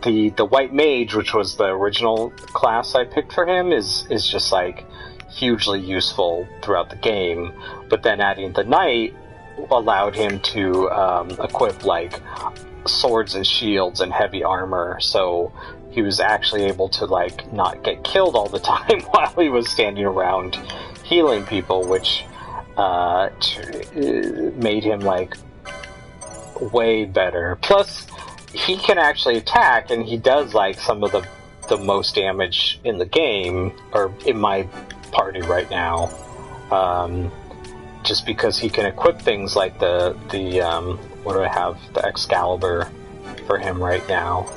the white mage, which was the original class I picked for him, is just like hugely useful throughout the game, but then adding the knight allowed him to equip like swords and shields and heavy armor, so he was actually able to like not get killed all the time while he was standing around healing people, which made him like way better. Plus he can actually attack, and he does like some of the most damage in the game, or in my party right now, just because he can equip things like the what do I have, the Excalibur for him right now.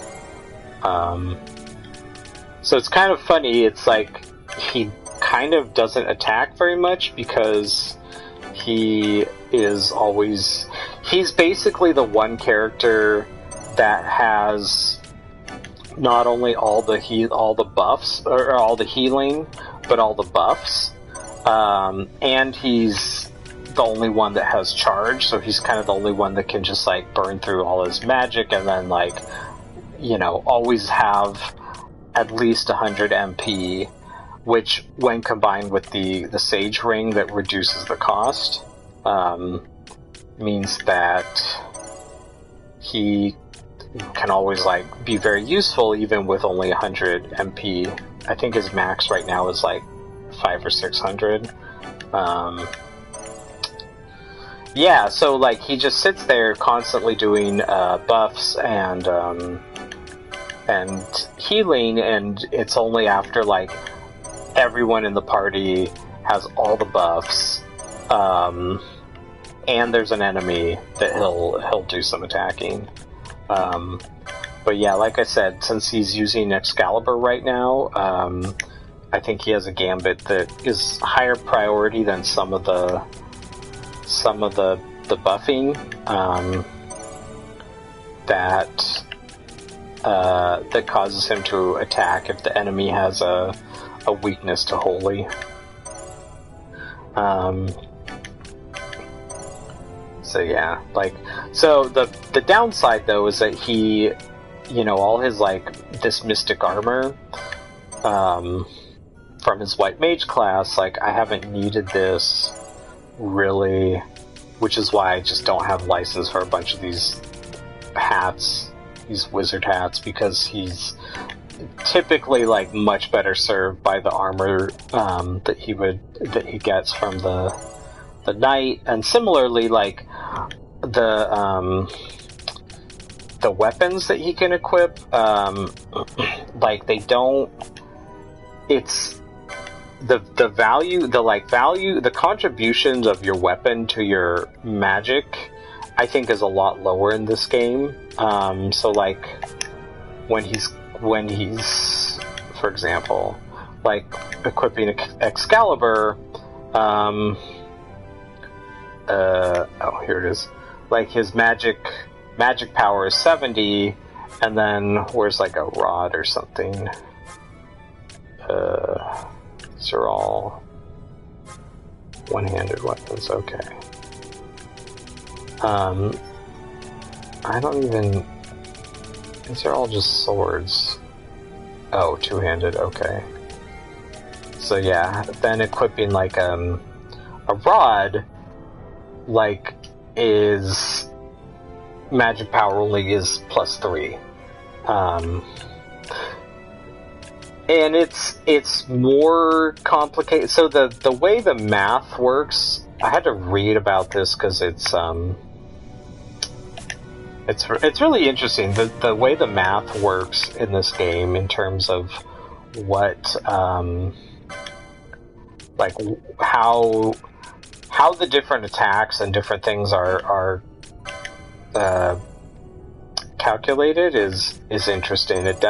So it's kind of funny, it's like he kind of doesn't attack very much because he's basically the one character that has not only all the buffs or all the healing, but all the buffs, and he's the only one that has charge, so he's kind of the only one that can just like burn through all his magic and then like, you know, always have at least 100 MP, which when combined with the Sage Ring that reduces the cost, means that he can always like be very useful even with only 100 MP. I think his max right now is like 500 or 600. Yeah, so like he just sits there constantly doing buffs and healing, and it's only after like everyone in the party has all the buffs, and there's an enemy that he'll do some attacking. But yeah, like I said, since he's using Excalibur right now, I think he has a gambit that is higher priority than some of the buffing that causes him to attack if the enemy has a weakness to holy. So yeah, like, so the downside though is that he, you know, all his like this mystic armor from his white mage class, like I haven't needed this really, which is why I just don't have license for a bunch of these hats, these wizard hats, because he's typically like much better served by the armor that he gets from the knight, and similarly like the weapons that he can equip, like they don't. It's the value, the contributions of your weapon to your magic, I think, is a lot lower in this game. So like when he's, for example, like equipping Excalibur, oh, here it is. Like his magic power is 70, and then where's like a rod or something? These are all one-handed weapons. Okay. I don't even. These are all just swords. Oh, two-handed. Okay. So yeah, then equipping like a rod, like, is magic power only is +3. And it's more complicated. So the way the math works, I had to read about this because it's really interesting. The way the math works in this game in terms of what like how the different attacks and different things are calculated is interesting. It's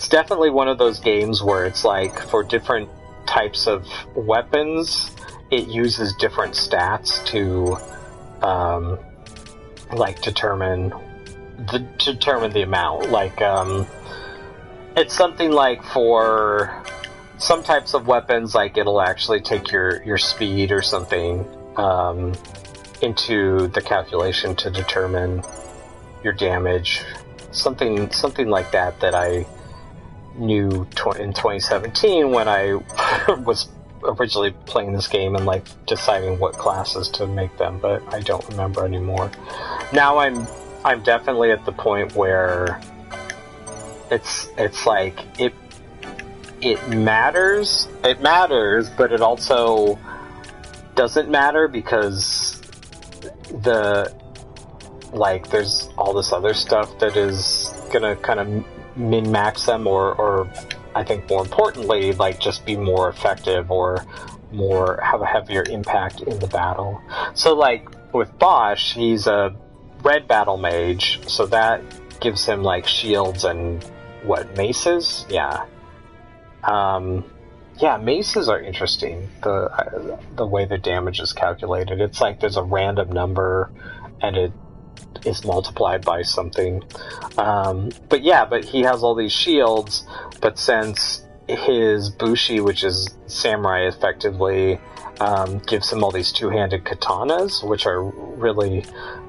definitely one of those games where it's like for different types of weapons, it uses different stats to like determine the amount. Like it's something like for some types of weapons, like it'll actually take your speed or something into the calculation to determine your damage, something like that I knew in 2017 when I was originally playing this game and like deciding what classes to make them, but I don't remember anymore. Now I'm definitely at the point where it's like it matters, but it also doesn't matter because there's all this other stuff that is gonna kind of min-max them, or I think more importantly, like just be more effective or have a heavier impact in the battle. So like with Bosch, he's a red battle mage, so that gives him like shields and maces? Yeah. Yeah, maces are interesting. The way the damage is calculated, it's like there's a random number and it is multiplied by something. But he has all these shields, but since his Bushi, which is samurai effectively, gives him all these two-handed katanas, which are really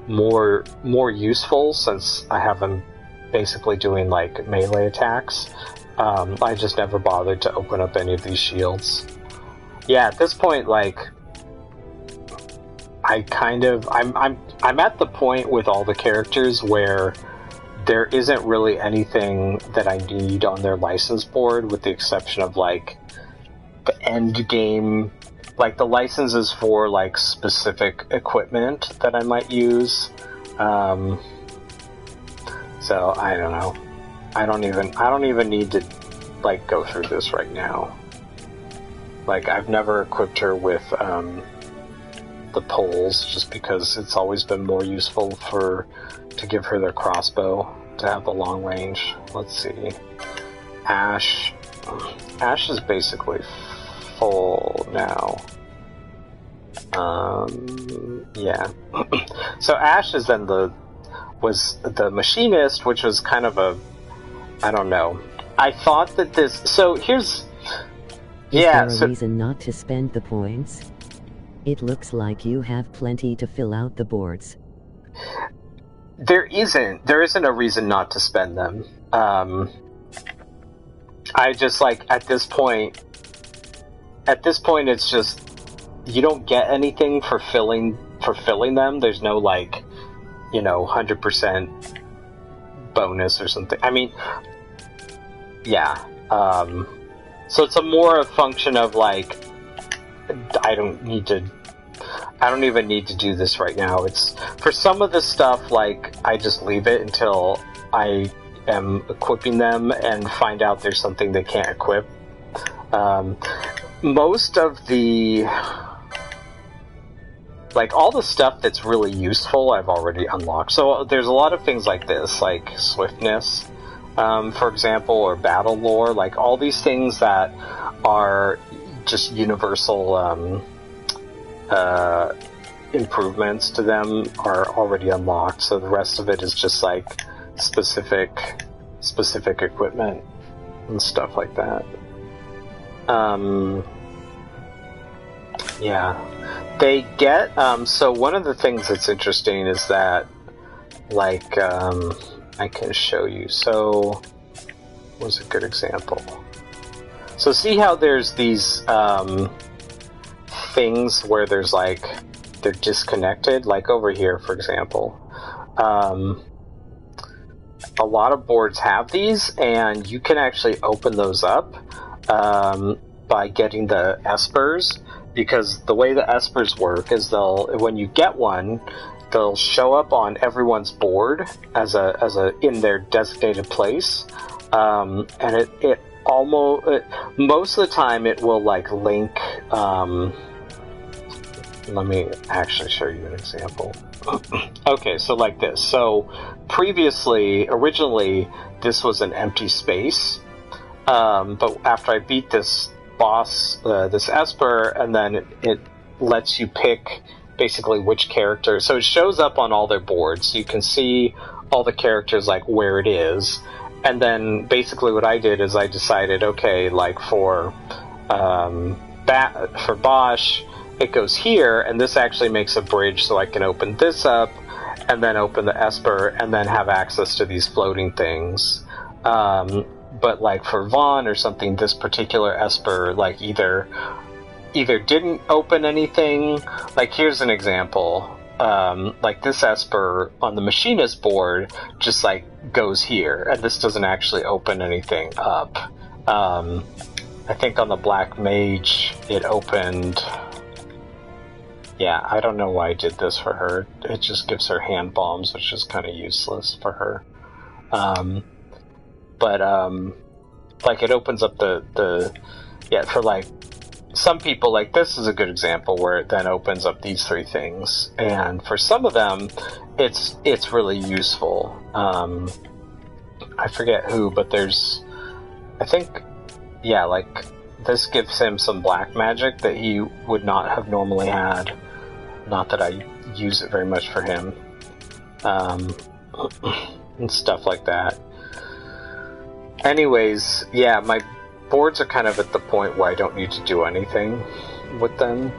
more useful since I have him basically doing like melee attacks. I just never bothered to open up any of these shields. Yeah, at this point, like, I'm at the point with all the characters where there isn't really anything that I need on their license board, with the exception of like the end game, like the licenses for like specific equipment that I might use. So I don't know. I don't even need to like go through this right now. Like, I've never equipped her with the poles, just because it's always been more useful to give her their crossbow to have the long range. Let's see. Ash is basically full now. Yeah. So Ash is then was the machinist, which was kind of I don't know. I thought that this. So here's. Yeah. Is there a reason not to spend the points? It looks like you have plenty to fill out the boards. There isn't a reason not to spend them. I just like at this point, it's just you don't get anything for filling them. There's no like, 100% bonus or something. I mean, yeah. So it's more a function of like, I don't need to. I don't even need to do this right now. It's for some of the stuff, like, I just leave it until I am equipping them and find out there's something they can't equip. Most of the, like, all the stuff that's really useful I've already unlocked. So there's a lot of things like this, like swiftness, for example, or battle lore, like all these things that are just universal improvements to them are already unlocked. So the rest of it is just like specific equipment and stuff like that. Yeah. They get, so one of the things that's interesting is that, like, I can show you. So, what's a good example? So see how there's these, things where there's, like, they're disconnected? Like over here, for example. A lot of boards have these, and you can actually open those up, by getting the espers, because the way the espers work is when you get one, they'll show up on everyone's board as a in their designated place, and it almost most of the time it will like link. Let me actually show you an example. Okay, so like this. So originally, this was an empty space, but after I beat this boss, this Esper, and then it lets you pick basically which character. So it shows up on all their boards, so you can see all the characters, like where it is. And then basically what I did is I decided, okay, like for Bosch, it goes here, and this actually makes a bridge so I can open this up, and then open the Esper, and then have access to these floating things. But like for Vaughn or something, this particular Esper, like either didn't open anything. Like here's an example. Like this Esper on the Machinist board just like goes here, and this doesn't actually open anything up. I think on the Black Mage it opened. Yeah, I don't know why I did this for her. It just gives her hand bombs, which is kind of useless for her. But like it opens up the for like some people, like this is a good example where it then opens up these three things, and for some of them it's really useful. I forget who, but there's, I think, yeah, like this gives him some black magic that he would not have normally had. Not that I use it very much for him, and stuff like that. Anyways, yeah, my boards are kind of at the point where I don't need to do anything with them.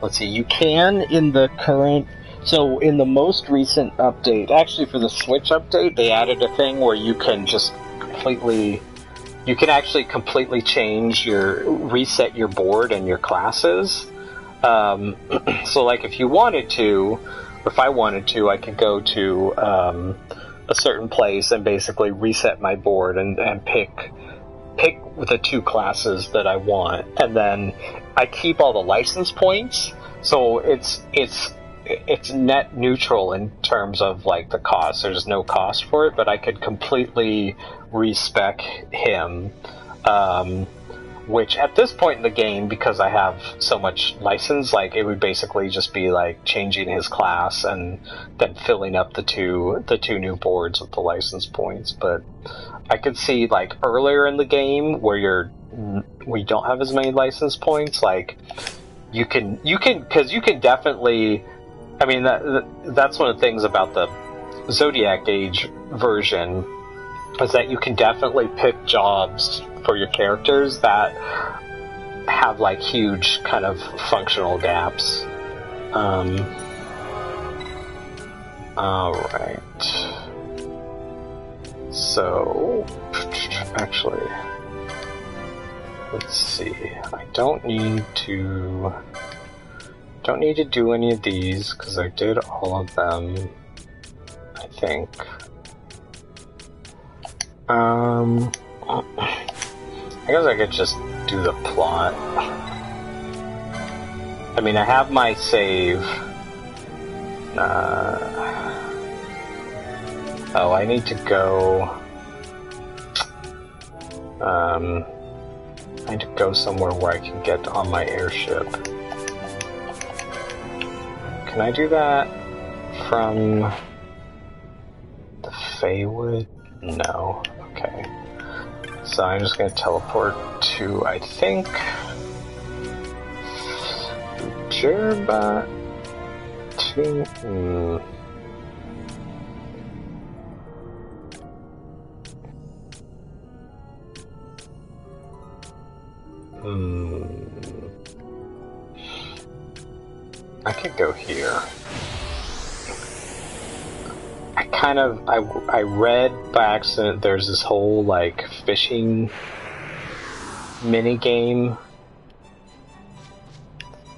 Let's see, you can in the current, so in the most recent update, actually for the Switch update, they added a thing where you can just actually completely reset your board and your classes. So like if you wanted to, or if I wanted to, I could go to a certain place and basically reset my board and pick the two classes that I want, and then I keep all the license points, so it's net neutral in terms of like the cost. There's no cost for it, but I could completely respec him, which at this point in the game, because I have so much license, like it would basically just be like changing his class and then filling up the two new boards with the license points. But I could see like earlier in the game where we don't have as many license points, like you can definitely, I mean that's one of the things about the Zodiac Age version, is that you can definitely pick jobs for your characters that have like huge kind of functional gaps. Alright. So, actually, let's see. I don't need to do any of these because I did all of them, I think. I guess I could just do the plot. I mean, I have my save. Oh, I need to go... I need to go somewhere where I can get on my airship. Can I do that from the Feywood? No. Okay. So I'm just going to teleport to, I think, Jerba to... I could go here. I read by accident there's this whole, like, fishing mini-game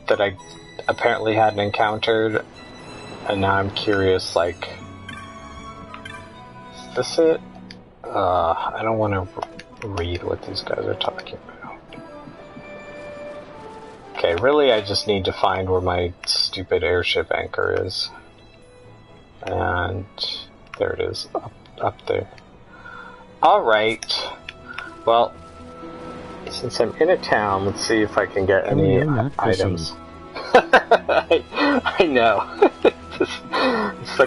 that I apparently hadn't encountered, and now I'm curious, like, is this it? I don't want to read what these guys are talking about. Okay, really I just need to find where my stupid airship anchor is. And there it is, up there. Alright. Well, since I'm in a town, let's see if I can get any items. I know. It's the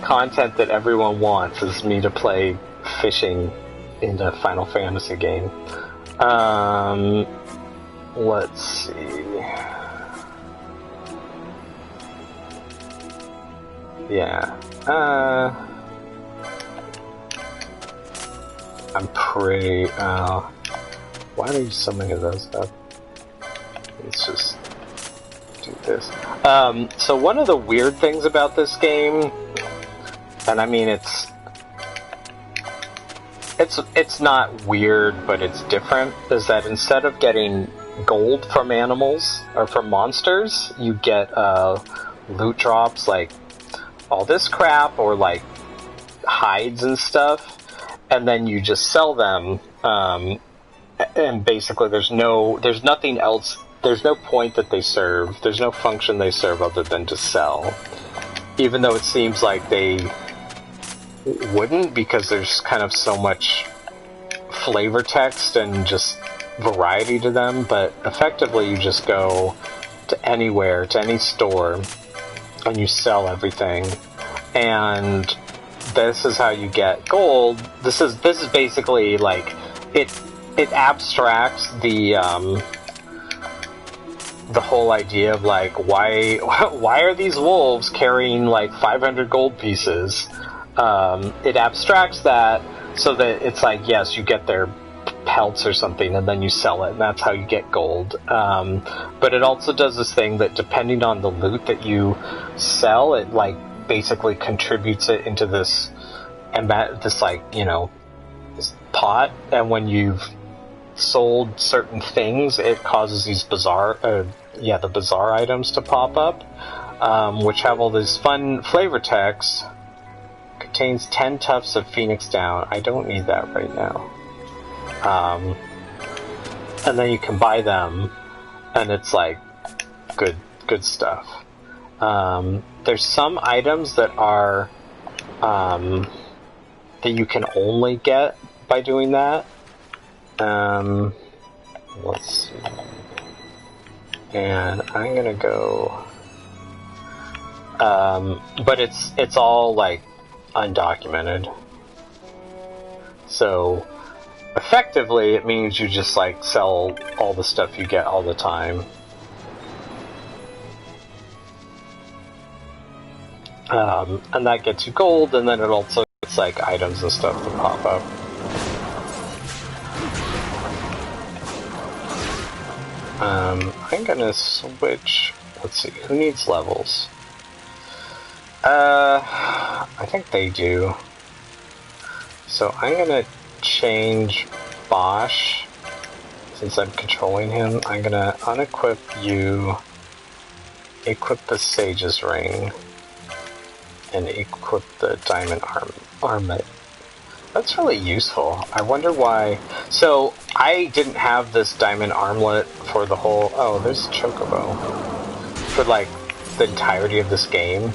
content that everyone wants is me to play fishing in a Final Fantasy game. Let's see. Yeah. I'm pretty... why are there so many of those up? Let's just do this. So one of the weird things about this game, and I mean it's not weird, but it's different, is that instead of getting gold from animals or from monsters, you get loot drops like all this crap or like hides and stuff, and then you just sell them, and basically there's nothing else, there's no point that they serve, there's no function they serve other than to sell, even though it seems like they wouldn't, because there's kind of so much flavor text and just variety to them. But effectively you just go to anywhere, to any store, and you sell everything, and this is how you get gold. This is basically like it abstracts the whole idea of like why are these wolves carrying like 500 gold pieces. It abstracts that so that it's like, yes, you get their pelts or something and then you sell it, and that's how you get gold. But it also does this thing that depending on the loot that you sell, it like basically contributes it into this like, you know, this pot, and when you've sold certain things, it causes these the bizarre items to pop up, which have all this fun flavor text. Contains 10 tufts of phoenix down. I don't need that right now. And then you can buy them, and it's like good stuff. There's some items that are that you can only get by doing that. Let's see. And I'm gonna go. But it's all like undocumented. So effectively it means you just like sell all the stuff you get all the time. And that gets you gold, and then it also gets like items and stuff to pop up. I'm gonna switch. Let's see, who needs levels? I think they do. So I'm gonna change Bosch, since I'm controlling him. I'm gonna unequip you, equip the Sage's Ring, and equip the Diamond Armlet. That's really useful. I wonder why. So I didn't have this Diamond Armlet for the whole... Oh, there's Chocobo. for like the entirety of this game.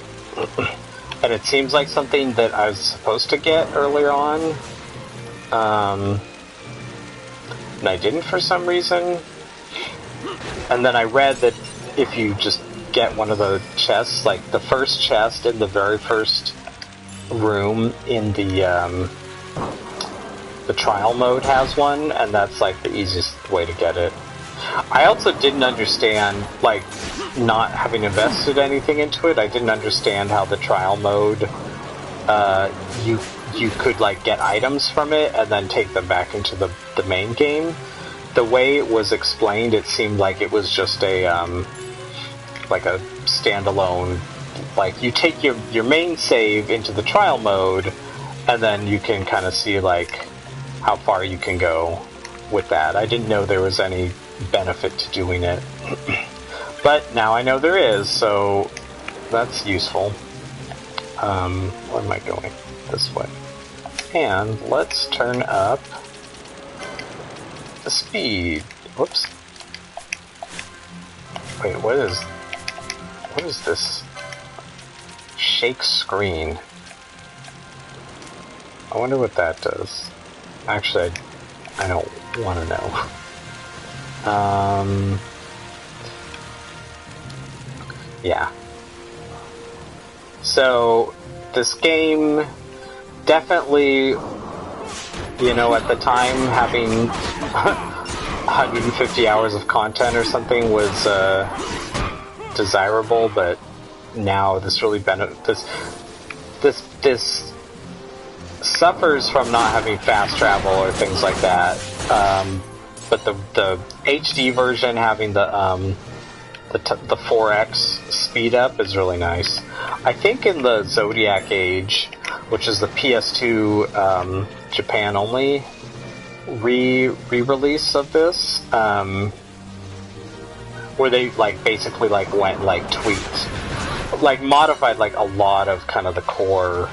And it seems like something that I was supposed to get earlier on. And I didn't for some reason. And then I read that if you just get one of the chests, like the first chest in the very first room in the trial mode has one, and that's like the easiest way to get it. I also didn't understand, like, not having invested anything into it, I didn't understand how the trial mode, you could, like, get items from it and then take them back into the main game. The way it was explained, it seemed like it was just a standalone, like, you take your main save into the trial mode, and then you can kind of see, like, how far you can go with that. I didn't know there was any benefit to doing it. But now I know there is, so that's useful. Where am I going? This way. And let's turn up the speed. Whoops. Wait, what is this? Shake screen. I wonder what that does. Actually, I don't want to know. Yeah. So, this game definitely, you know, at the time, having 150 hours of content or something was desirable, but now this really this suffers from not having fast travel or things like that. But the HD version having the 4x speed up is really nice. I think in the Zodiac Age, which is the PS2 Japan only re-release of this, where they like basically like went like tweaked, like modified like a lot of kind of the core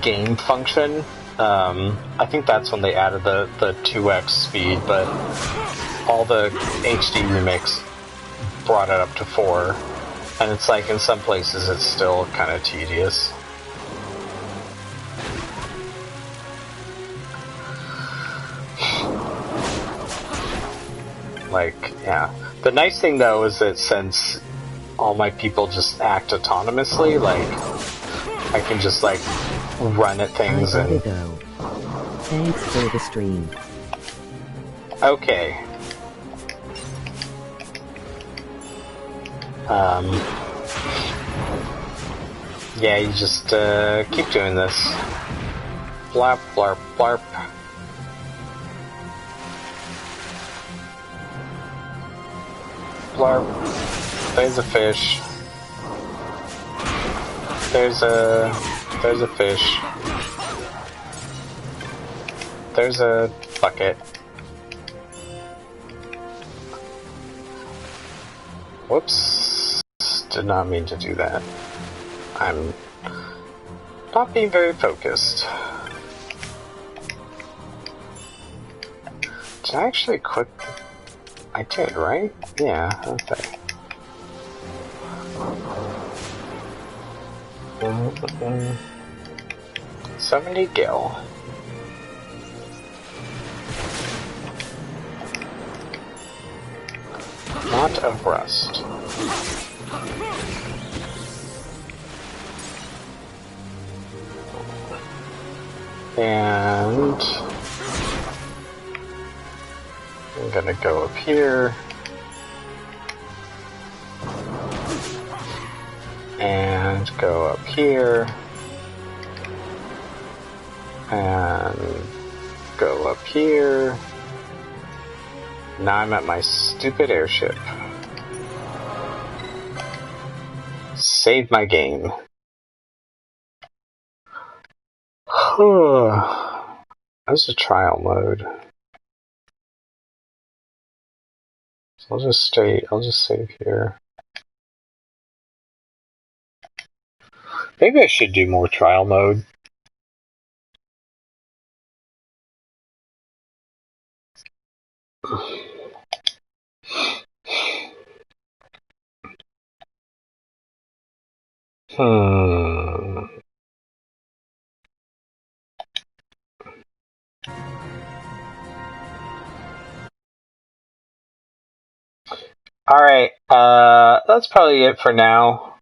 game function. I think that's when they added the 2x speed, but all the HD remakes brought it up to 4, and it's like in some places it's still kind of tedious. Like, yeah. The nice thing though is that since all my people just act autonomously, like, I can just like run at things and go. Thanks for the stream. Okay. Yeah, you just keep doing this. Blarp, blarp, blarp. Blarp. There's a fish. There's a fish. There's a bucket. Whoops. Did not mean to do that. I'm not being very focused. Did I actually quit? I did, right? Yeah, okay. 70 gil. Not of rust. And I'm gonna go up here and go up here and go up here. Now I'm at my stupid airship. Save my game. That's a trial mode. So I'll just save here. Maybe I should do more trial mode. Alright, that's probably it for now.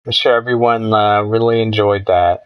I'm sure everyone really enjoyed that.